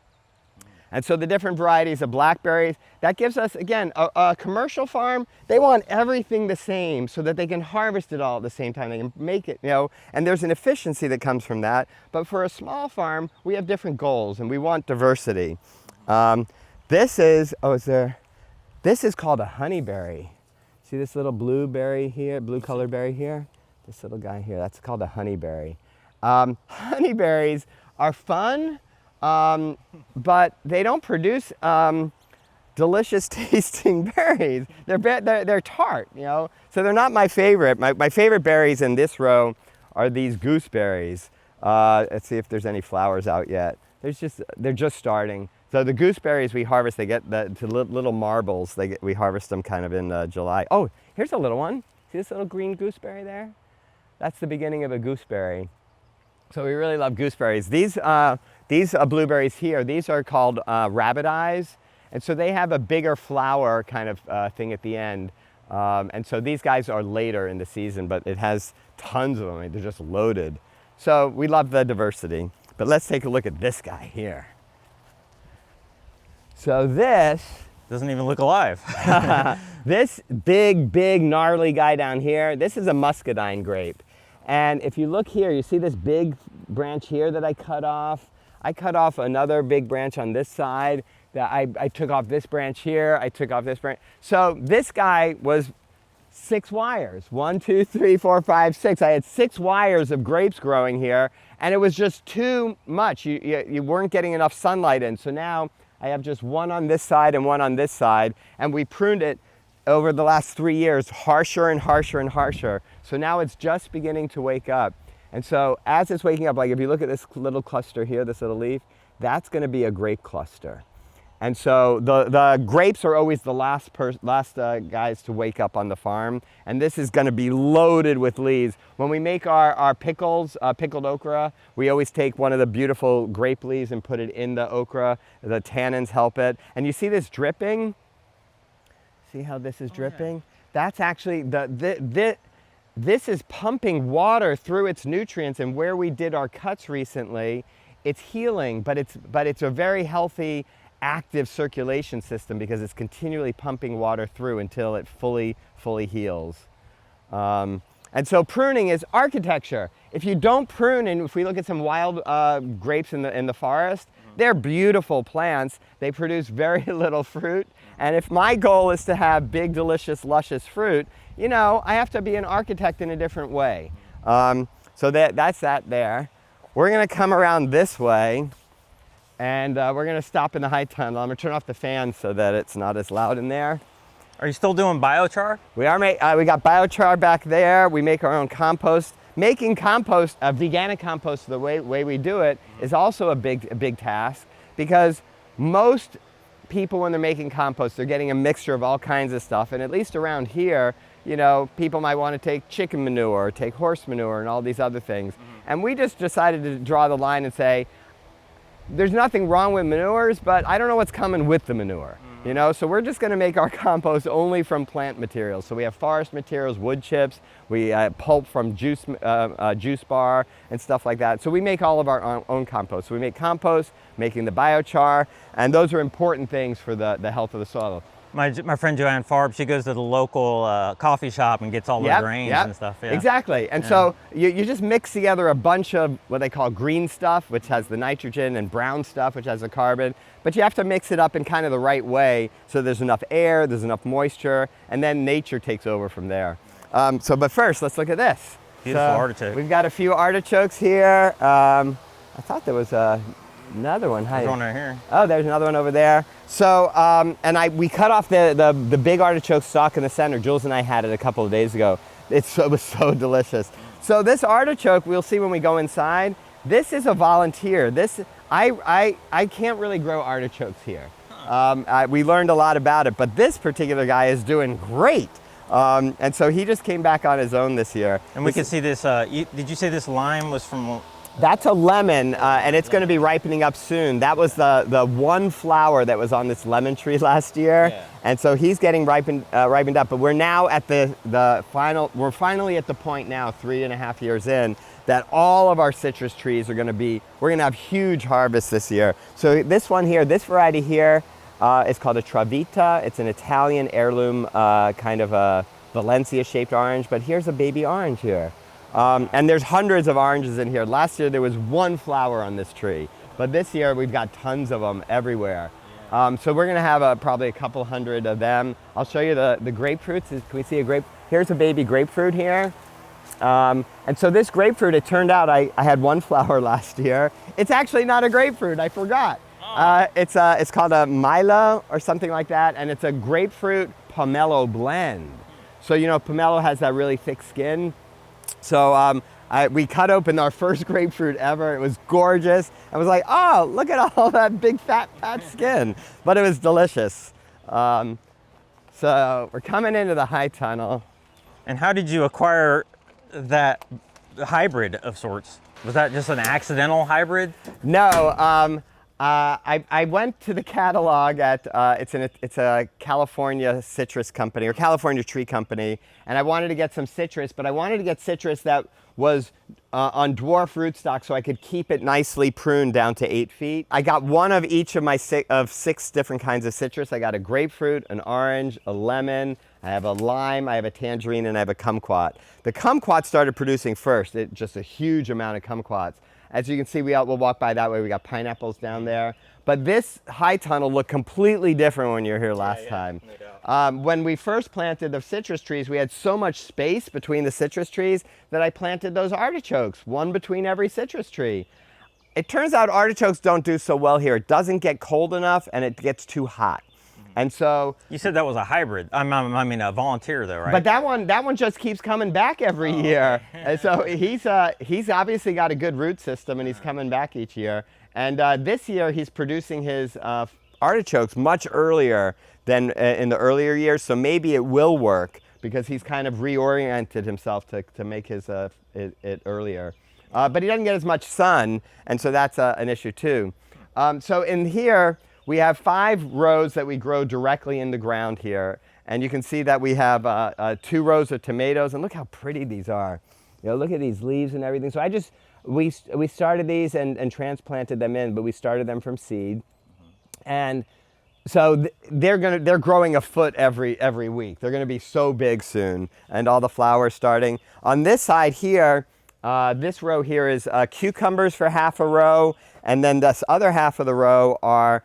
Speaker 1: And so the different varieties of blackberries, that gives us, again, a commercial farm, they want everything the same so that they can harvest it all at the same time. They can make it, you know, and there's an efficiency that comes from that. But for a small farm, we have different goals and we want diversity. This is called a honeyberry. See this little blueberry here, blue colored berry here? This little guy here, that's called a honeyberry. Honeyberries are fun, but they don't produce delicious tasting berries. They're tart, you know? So they're not my favorite. My favorite berries in this row are these gooseberries. Let's see if there's any flowers out yet. They're just starting. So the gooseberries we harvest, they get to little marbles. We harvest them kind of in July. Oh, here's a little one. See this little green gooseberry there? That's the beginning of a gooseberry. So we really love gooseberries. These blueberries here, these are called rabbit eyes. And so they have a bigger flower kind of thing at the end. And so these guys are later in the season, but it has tons of them. I mean, they're just loaded. So we love the diversity. But let's take a look at this guy here. So this
Speaker 2: doesn't even look alive.
Speaker 1: This big, gnarly guy down here, this is a muscadine grape. And if you look here, you see this big branch here that I cut off. I cut off another big branch on this side. That I took off this branch here. I took off this branch. So this guy was 6 wires. 1, 2, 3, 4, 5, 6. I had 6 wires of grapes growing here, and it was just too much. You weren't getting enough sunlight in. So now I have just one on this side and one on this side, and we pruned it over the last 3 years, harsher and harsher and harsher. So now it's just beginning to wake up. And so as it's waking up, like if you look at this little cluster here, this little leaf, that's gonna be a grape cluster. And so the grapes are always the last guys to wake up on the farm. And this is gonna be loaded with leaves. When we make our pickles, pickled okra, we always take one of the beautiful grape leaves and put it in the okra. The tannins help it. And you see this dripping? See how this is dripping? Yeah. That's actually, this is pumping water through its nutrients, and where we did our cuts recently, it's healing, but it's a very healthy, active circulation system because it's continually pumping water through until it fully heals. And so pruning is architecture. If you don't prune, and if we look at some wild grapes in the forest, they're beautiful plants. They produce very little fruit. And if my goal is to have big, delicious, luscious fruit, you know, I have to be an architect in a different way. So that's that there. We're gonna come around this way, and we're gonna stop in the high tunnel. I'm gonna turn off the fan so that it's not as loud in there.
Speaker 2: Are you still doing biochar?
Speaker 1: We are. We got biochar back there. We make our own compost. Making compost, veganic compost, the way we do it is also a big task, because most people, when they're making compost, they're getting a mixture of all kinds of stuff. And at least around here, you know, people might want to take chicken manure, or take horse manure, and all these other things. And we just decided to draw the line and say, there's nothing wrong with manures, but I don't know what's coming with the manure. You know, so we're just going to make our compost only from plant materials. So we have forest materials, wood chips, we pulp from juice bar and stuff like that. So we make all of our own compost. So we make compost, making the biochar, and those are important things for the health of the soil.
Speaker 2: My friend Joanne Farb, she goes to the local coffee shop and gets all the grains and stuff. Yeah.
Speaker 1: Exactly. And so you just mix together a bunch of what they call green stuff, which has the nitrogen, and brown stuff, which has the carbon. But you have to mix it up in kind of the right way so there's enough air, there's enough moisture, and then nature takes over from there. But first, let's look at this.
Speaker 2: Beautiful artichoke.
Speaker 1: We've got a few artichokes here. I thought there was another one.
Speaker 2: There's one right here.
Speaker 1: Oh, there's another one over there. So, we cut off the big artichoke stalk in the center. Jules and I had it a couple of days ago. It was so delicious. So this artichoke, we'll see when we go inside. This is a volunteer. I can't really grow artichokes here. We learned a lot about it, but this particular guy is doing great. And so he just came back on his own this year.
Speaker 2: And we can see this, did you say this lime was from?
Speaker 1: That's a lemon, and it's going to be ripening up soon. That was the one flower that was on this lemon tree last year, and so he's getting ripened up. But we're now at the final. We're finally at the point now, 3.5 years in, that all of our citrus trees are going to be. We're going to have huge harvests this year. So this one here, this variety here, is called a Travita. It's an Italian heirloom kind of a Valencia-shaped orange. But here's a baby orange here. And there's hundreds of oranges in here. Last year there was one flower on this tree, but this year we've got tons of them everywhere. So we're gonna have probably a couple hundred of them. I'll show you the grapefruits. Can we see a grape? Here's a baby grapefruit here. And so this grapefruit, it turned out I had one flower last year. It's actually not a grapefruit, I forgot. It's called a Milo or something like that, and it's a grapefruit pomelo blend. So you know, pomelo has that really thick skin. So we cut open our first grapefruit ever. It was gorgeous. I was like, oh, look at all that big fat skin. But it was delicious. So we're coming into the high tunnel.
Speaker 2: And how did you acquire that hybrid of sorts? Was that just an accidental hybrid?
Speaker 1: No. I went to the catalog at, it's a California citrus company or California tree company, and I wanted to get some citrus, but I wanted to get citrus that was on dwarf rootstock so I could keep it nicely pruned down to 8 feet. I got one of each of my 6 different kinds of citrus. I got a grapefruit, an orange, a lemon, I have a lime, I have a tangerine, and I have a kumquat. The kumquat started producing first, just a huge amount of kumquats. As you can see, we'll walk by that way. We got pineapples down there. But this high tunnel looked completely different when you were here last time. No doubt. When we first planted the citrus trees, we had so much space between the citrus trees that I planted those artichokes, one between every citrus tree. It turns out artichokes don't do so well here. It doesn't get cold enough and it gets too hot. And so
Speaker 2: you said that was a hybrid. I mean a volunteer though, right?
Speaker 1: But that one just keeps coming back every year. And so he's obviously got a good root system and he's coming back each year. And this year he's producing his artichokes much earlier than in the earlier years. So maybe it will work because he's kind of reoriented himself to make his it earlier. But he doesn't get as much sun, and so that's an issue too. So in here, we have 5 rows that we grow directly in the ground here. And you can see that we have 2 rows of tomatoes. And look how pretty these are. You know, look at these leaves and everything. So we started these and transplanted them in, but we started them from seed. And so they're growing a foot every week. They're going to be so big soon. And all the flowers starting. On this side here, this row here is cucumbers for half a row. And then this other half of the row are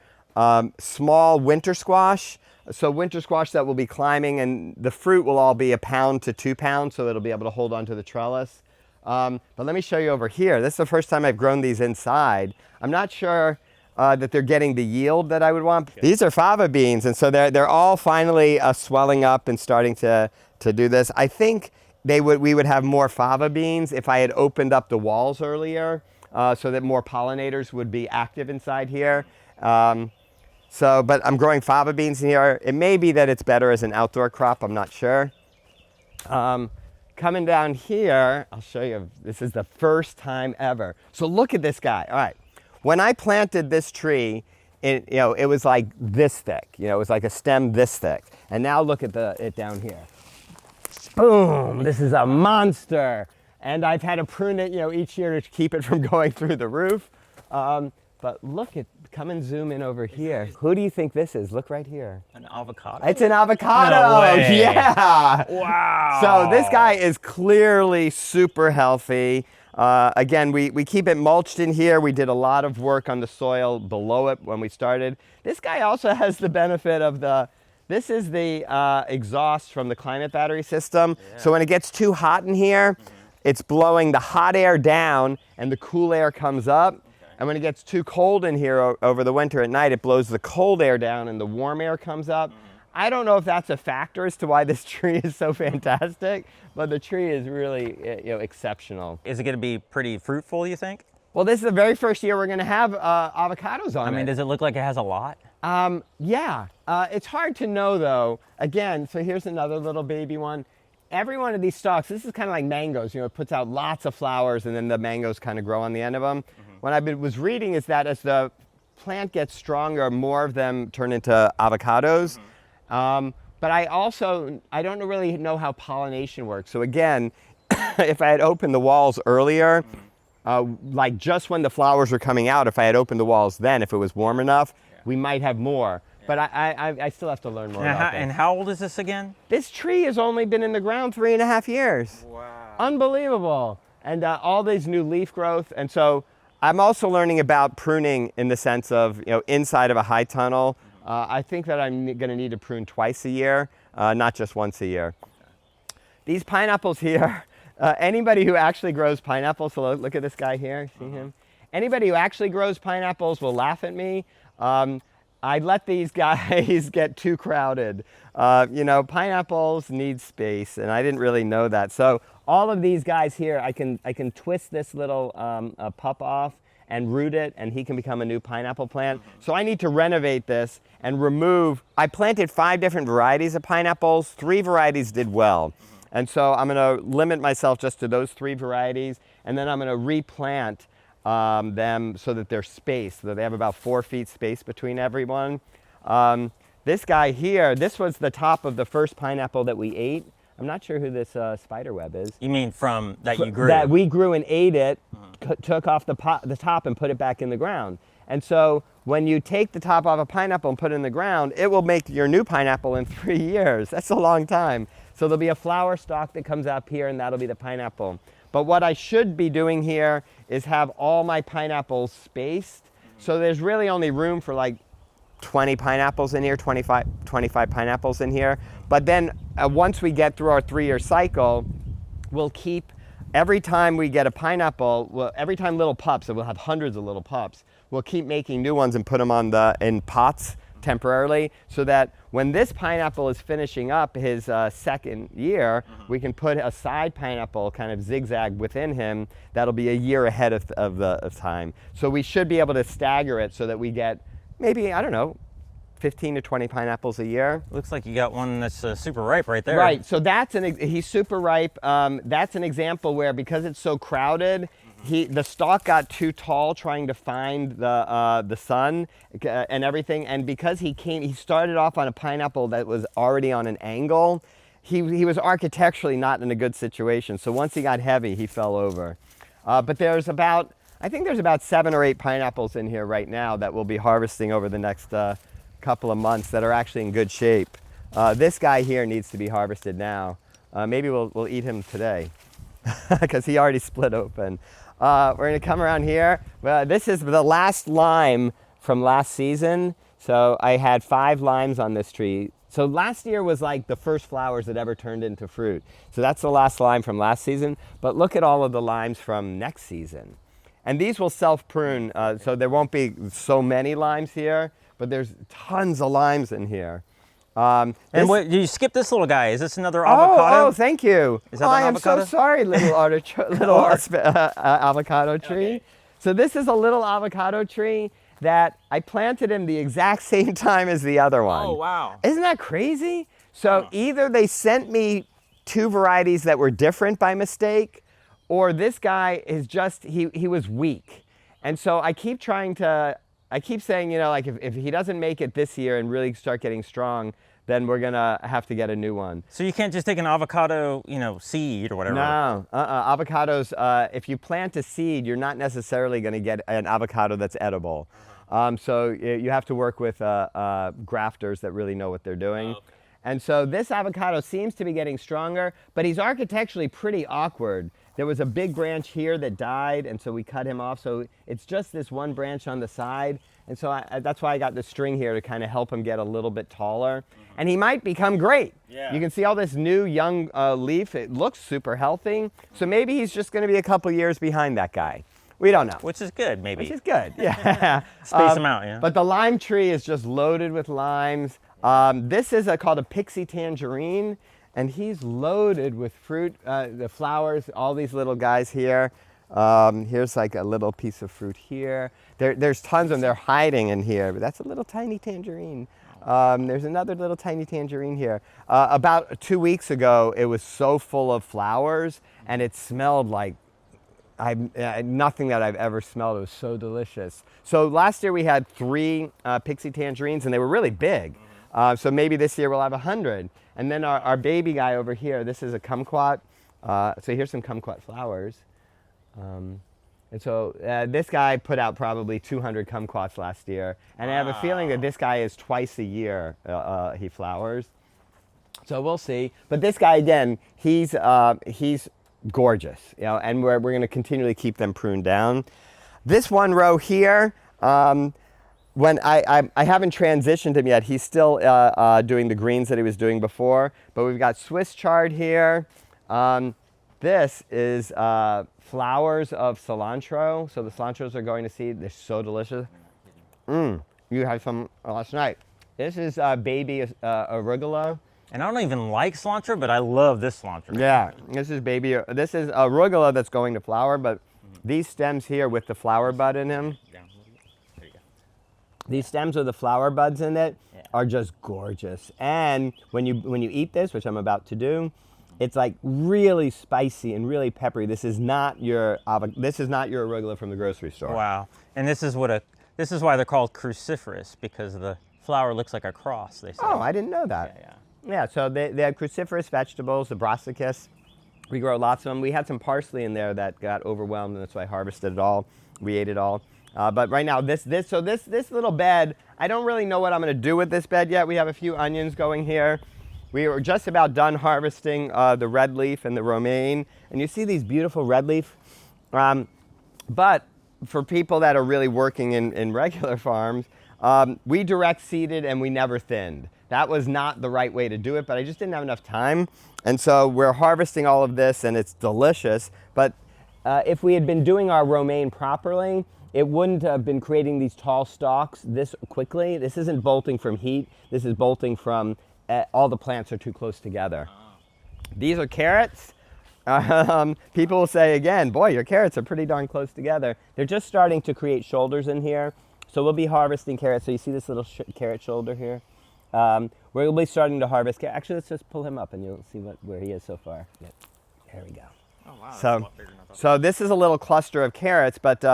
Speaker 1: small winter squash. So winter squash that will be climbing, and the fruit will all be 1 pound to 2 pounds, so it'll be able to hold onto the trellis. But let me show you over here. This is the first time I've grown these inside. I'm not sure that they're getting the yield that I would want. Okay. These are fava beans, and so they're all finally swelling up and starting to do this. I think we would have more fava beans if I had opened up the walls earlier, so that more pollinators would be active inside here. But I'm growing fava beans here. It may be that it's better as an outdoor crop, I'm not sure. Coming down here, I'll show you, this is the first time ever. So look at this guy. All right, when I planted this tree, it was like this thick. It was like a stem this thick. And now look at it down here. Boom! This is a monster. And I've had to prune it, each year to keep it from going through the roof. But look at, come and zoom in over here. Who do you think this is? Look right here.
Speaker 2: An avocado?
Speaker 1: It's an avocado.
Speaker 2: No way.
Speaker 1: Yeah.
Speaker 2: Wow.
Speaker 1: So this guy is clearly super healthy. Again, we keep it mulched in here. We did a lot of work on the soil below it when we started. This guy also has the benefit of this is the exhaust from the climate battery system. Yeah. So when it gets too hot in here, it's blowing the hot air down and the cool air comes up. And when it gets too cold in here over the winter at night, it blows the cold air down and the warm air comes up. I don't know if that's a factor as to why this tree is so fantastic, but the tree is really exceptional.
Speaker 2: Is it going to be pretty fruitful, you think?
Speaker 1: Well, this is the very first year we're going to have avocados on it.
Speaker 2: I mean, does it look like it has a lot?
Speaker 1: Yeah. It's hard to know, though. Again, so here's another little baby one. Every one of these stalks, this is kind of like mangoes. It puts out lots of flowers, and then the mangoes kind of grow on the end of them. What I was reading is that as the plant gets stronger, more of them turn into avocados. But I don't really know how pollination works. So again, if I had opened the walls earlier, like just when the flowers were coming out, if I had opened the walls then, if it was warm enough, we might have more. But I still have to learn more about this.
Speaker 2: And how old is this again?
Speaker 1: This tree has only been in the ground 3.5 years.
Speaker 2: Wow.
Speaker 1: Unbelievable. And all these new leaf growth. And so I'm also learning about pruning in the sense of, inside of a high tunnel. I think that I'm going to need to prune twice a year, not just once a year. These pineapples here, anybody who actually grows pineapples, so look at this guy here, see him? Anybody who actually grows pineapples will laugh at me. I let these guys get too crowded. Pineapples need space, and I didn't really know that. So all of these guys here, I can twist this little pup off and root it, and he can become a new pineapple plant. So I need to renovate this and remove. I planted 5 different varieties of pineapples. 3 varieties did well. And so I'm going to limit myself just to those 3 varieties, and then I'm going to replant them so that they're spaced, so that they have about 4 feet space between everyone. This guy here, this was the top of the first pineapple that we ate. I'm not sure who this spiderweb is.
Speaker 2: You mean from that you grew?
Speaker 1: That we grew and ate it, took off the top and put it back in the ground. And so when you take the top off a pineapple and put it in the ground, it will make your new pineapple in 3 years. That's a long time. So there'll be a flower stalk that comes up here, and that'll be the pineapple. But what I should be doing here is have all my pineapples spaced. So there's really only room for like 20 pineapples in here, 25 pineapples in here. But then once we get through our 3-year cycle, we'll keep, every time we get a pineapple, every time little pups, and we'll have hundreds of little pups, we'll keep making new ones and put them in pots temporarily, so that when this pineapple is finishing up his second year, we can put a side pineapple kind of zigzag within him that'll be a year ahead of time. So we should be able to stagger it so that we get maybe, I don't know, 15 to 20 pineapples a year.
Speaker 2: Looks like you got one that's super ripe right there.
Speaker 1: Right, so he's super ripe. That's an example where, because it's so crowded, the stalk got too tall trying to find the sun and everything, and because he started off on a pineapple that was already on an angle, he was architecturally not in a good situation. So once he got heavy, he fell over. But I think there's about 7 or 8 pineapples in here right now that we'll be harvesting over the next couple of months that are actually in good shape. This guy here needs to be harvested now. Maybe we'll eat him today because he already split open. We're going to come around here. This is the last lime from last season. So I had 5 limes on this tree. So last year was like the first flowers that ever turned into fruit. So that's the last lime from last season. But look at all of the limes from next season. And these will self-prune, so there won't be so many limes here, but there's tons of limes in here.
Speaker 2: And you skipped this little guy. Is this another avocado?
Speaker 1: Oh, thank you.
Speaker 2: Is that an avocado?
Speaker 1: I am so sorry, little avocado tree. Okay. So this is a little avocado tree that I planted in the exact same time as the other one.
Speaker 2: Oh, wow.
Speaker 1: Isn't that crazy? So either they sent me 2 varieties that were different by mistake, or this guy is just, he was weak. And so I keep trying to I keep saying, you know, like if he doesn't make it this year and really start getting strong, then we're gonna have to get a new one.
Speaker 2: So you can't just take an avocado, you know, seed or whatever.
Speaker 1: No, avocados. If you plant a seed, you're not necessarily going to get an avocado that's edible. So you have to work with grafters that really know what they're doing. Okay. And so this avocado seems to be getting stronger, but he's architecturally pretty awkward. There was a big branch here that died, and so we cut him off. So it's just this one branch on the side. And so that's why I got the string here to kind of help him get a little bit taller. And he might become great. Yeah. You can see all this new young leaf. It looks super healthy. So maybe he's just going to be a couple years behind that guy. We don't know.
Speaker 2: Which is good, maybe.
Speaker 1: Which is good, yeah.
Speaker 2: Space them out, yeah.
Speaker 1: But the lime tree is just loaded with limes. This is called a pixie tangerine, and he's loaded with fruit, the flowers, all these little guys here. Here's like a little piece of fruit here. There's tons of them. They're hiding in here, but that's a little tiny tangerine. There's another little tiny tangerine here. About 2 weeks ago, it was so full of flowers, and it smelled like nothing that I've ever smelled. It was so delicious. So last year we had 3 pixie tangerines, and they were really big. So maybe this year we'll have 100. And then our baby guy over here, this is a kumquat. So here's some kumquat flowers. And so this guy put out probably 200 kumquats last year. And I have a feeling that this guy is twice a year he flowers. So we'll see. But this guy, again, he's gorgeous, you know, and we're going to continually keep them pruned down. This one row here, when I haven't transitioned him yet. He's still doing the greens that he was doing before. But we've got Swiss chard here. This is flowers of cilantro. So the cilantros are going to seed. They're so delicious. You had some last night. This is baby arugula.
Speaker 2: And I don't even like cilantro, but I love this cilantro.
Speaker 1: Yeah, this is arugula that's going to flower, but these stems here with the flower bud in them, these stems with the flower buds in it are just gorgeous. And when you eat this, which I'm about to do, it's like really spicy and really peppery. This is not your arugula from the grocery store.
Speaker 2: Wow. And this is why they're called cruciferous, because the flower looks like a cross, they say.
Speaker 1: Oh, I didn't know that. Yeah, so they have cruciferous vegetables, the brassicas. We grow lots of them. We had some parsley in there that got overwhelmed, and that's why I harvested it all. We ate it all. But right now, this little bed, I don't really know what I'm going to do with this bed yet. We have a few onions going here. We were just about done harvesting the red leaf and the romaine. And you see these beautiful red leaf. But for people that are really working in regular farms, we direct seeded and we never thinned. That was not the right way to do it, but I just didn't have enough time. And so we're harvesting all of this, and it's delicious. But if we had been doing our romaine properly, it wouldn't have been creating these tall stalks this quickly. This isn't bolting from heat. This is bolting from all the plants are too close together. These are carrots. People will say again, boy, your carrots are pretty darn close together. They're just starting to create shoulders in here. So we'll be harvesting carrots. So you see this little carrot shoulder here? We'll be starting to harvest. Actually, let's just pull him up and you'll see where he is so far. Yep. There we go. Oh, wow. So this is a little cluster of carrots, but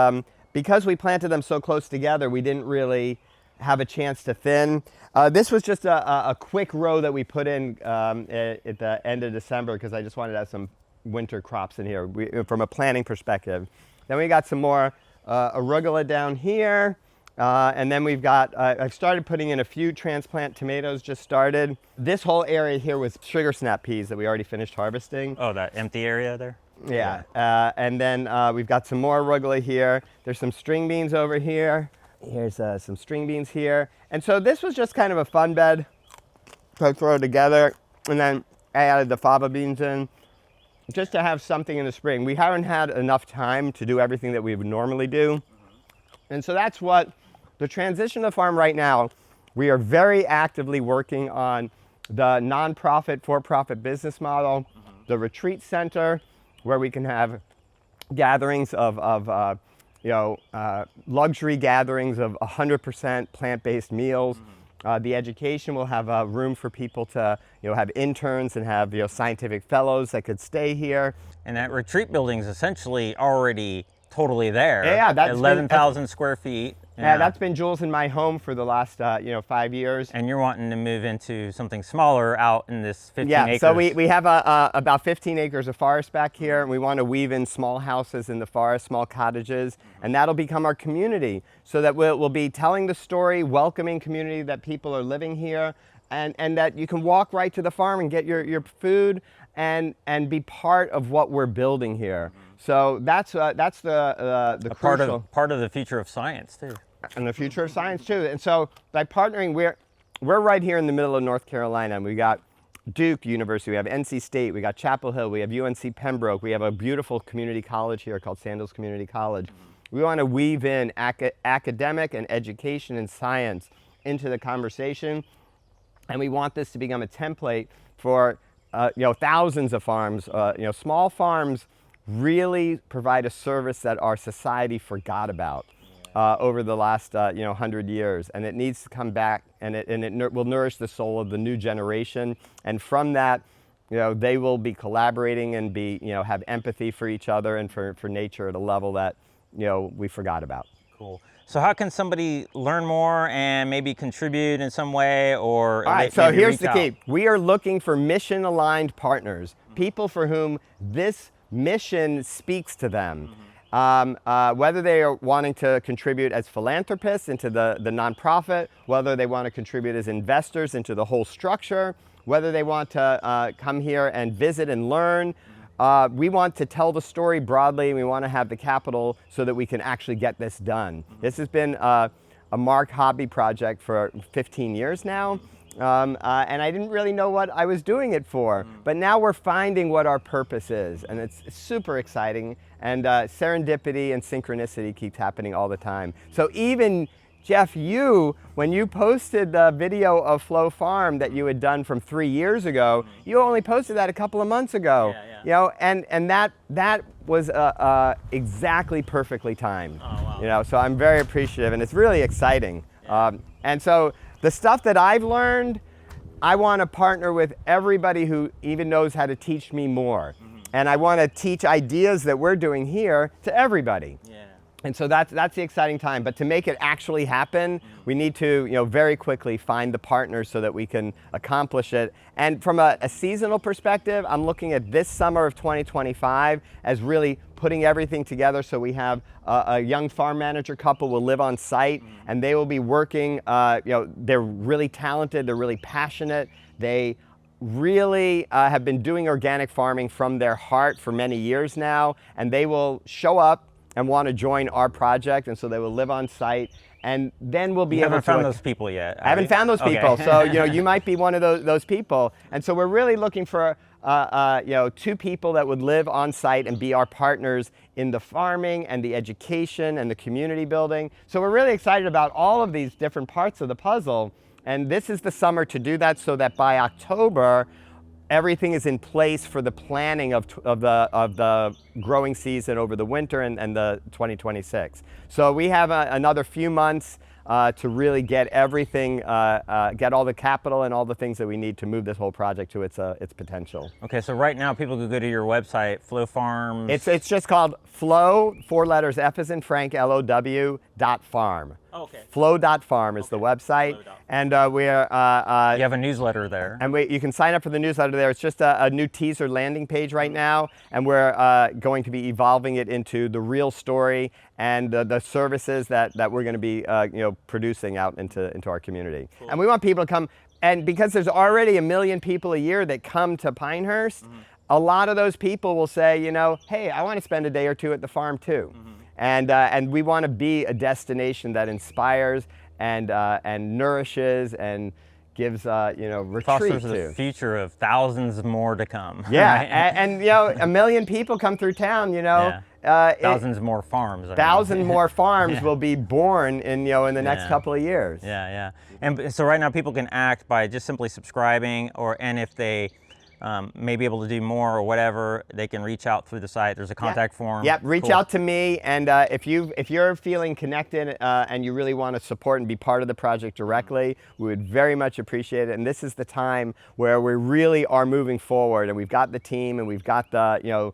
Speaker 1: because we planted them so close together, we didn't really have a chance to thin. This was just a quick row that we put in at the end of December because I just wanted to have some winter crops in here from a planting perspective. Then we got some more arugula down here. And then we've got, I've started putting in a few transplant tomatoes, just started. This whole area here was sugar snap peas that we already finished harvesting.
Speaker 2: Oh, that empty area there?
Speaker 1: Yeah. And then we've got some more arugula here. There's some string beans over here. Here's some string beans here. And so this was just kind of a fun bed to throw together. And then I added the fava beans in just to have something in the spring. We haven't had enough time to do everything that we would normally do. And so that's what the transition to farm right now. We are very actively working on the nonprofit, for-profit business model, the retreat center, where we can have gatherings of luxury gatherings of 100% plant-based meals. The education will have a room for people to, have interns and have, scientific fellows that could stay here.
Speaker 2: And that retreat building is essentially already totally there.
Speaker 1: Yeah, that's
Speaker 2: 11,000 square feet.
Speaker 1: Yeah, that's been Jules and my home for the last 5 years.
Speaker 2: And you're wanting to move into something smaller out in this 15 acres.
Speaker 1: Yeah, so we have about 15 acres of forest back here, and we want to weave in small houses in the forest, small cottages, and that'll become our community, so that we'll be telling the story, welcoming community that people are living here, and that you can walk right to the farm and get your food and be part of what we're building here. So that's the crucial
Speaker 2: part of the future of science too.
Speaker 1: And the future of science too. And so by partnering, we're right here in the middle of North Carolina, and we got Duke University, we have NC State, we got Chapel Hill, we have UNC Pembroke, we have a beautiful community college here called Sandals Community College. We want to weave in academic and education and science into the conversation, and we want this to become a template for thousands of farms. Small farms really provide a service that our society forgot about over the last 100 years, and it needs to come back, and it will nourish the soul of the new generation. And from that, they will be collaborating and have empathy for each other and for nature at a level that we forgot about.
Speaker 2: Cool. So how can somebody learn more and maybe contribute in some way, or
Speaker 1: all right, so here's the key. We are looking for mission-aligned partners, people for whom this mission speaks to them. Whether they are wanting to contribute as philanthropists into the nonprofit, whether they want to contribute as investors into the whole structure, whether they want to come here and visit and learn. We want to tell the story broadly, and we want to have the capital so that we can actually get this done. This has been a Mark hobby project for 15 years now. And I didn't really know what I was doing it for, but now we're finding what our purpose is, and it's super exciting, and serendipity and synchronicity keeps happening all the time. So even, Jeff, when you posted the video of Flow Farm that you had done from 3 years ago, you only posted that a couple of months ago. And that was exactly perfectly timed. Oh, wow. So I'm very appreciative, and it's really exciting. And so the stuff that I've learned, I want to partner with everybody who even knows how to teach me more. And I want to teach ideas that we're doing here to everybody. And so that's the exciting time. But to make it actually happen, we need to very quickly find the partners so that we can accomplish it. And from a seasonal perspective, I'm looking at this summer of 2025 as really putting everything together. So we have a young farm manager couple will live on site, and they will be working. They're really talented. They're really passionate. They really have been doing organic farming from their heart for many years now, and they will show up and want to join our project, and so they will live on site, and then we'll be able to...
Speaker 2: You haven't found those people yet.
Speaker 1: I haven't found those people, so you might be one of those people. And so we're really looking for 2 people that would live on site and be our partners in the farming and the education and the community building. So we're really excited about all of these different parts of the puzzle, and this is the summer to do that, so that by October, everything is in place for the planning of the growing season over the winter and the 2026. So we have another few months to really get everything, get all the capital and all the things that we need to move this whole project to its potential.
Speaker 2: Okay, so right now people can go to your website, Flow Farms.
Speaker 1: It's just called Flow, 4 letters, F as in Frank, LOW, .farm.
Speaker 2: Okay.
Speaker 1: Flow.farm is the website, and we're...
Speaker 2: you have a newsletter there.
Speaker 1: And you can sign up for the newsletter there. It's just a new teaser landing page right now, and we're going to be evolving it into the real story and the services that we're going to be producing out into our community. Cool. And we want people to come, and because there's already 1 million people a year that come to Pinehurst, a lot of those people will say, hey, I want to spend a day or two at the farm too. And we want to be a destination that inspires and nourishes and gives retreat
Speaker 2: Fosters
Speaker 1: to.
Speaker 2: the future of thousands more to come.
Speaker 1: Yeah,
Speaker 2: right?
Speaker 1: and 1 million people come through town.
Speaker 2: Thousands more farms.
Speaker 1: Thousands more farms will be born in the next couple of years.
Speaker 2: Yeah. And so right now people can act by just simply subscribing, and if they may be able to do more or whatever, they can reach out through the site. There's a contact form.
Speaker 1: Yep, reach out to me, and if you're feeling connected and you really want to support and be part of the project directly, we would very much appreciate it. And this is the time where we really are moving forward, and we've got the team, and we've got the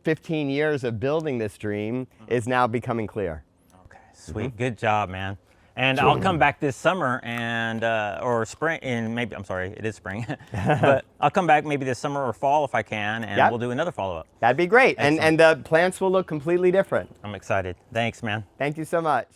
Speaker 1: 15 years of building this dream is now becoming clear.
Speaker 2: Okay. Sweet. Good job, man. And I'll come back this summer and or spring, and maybe, I'm sorry, it is spring, but I'll come back maybe this summer or fall if I can, and we'll do another follow-up.
Speaker 1: That'd be great. And the plants will look completely different.
Speaker 2: I'm excited. Thanks, man.
Speaker 1: Thank you so much.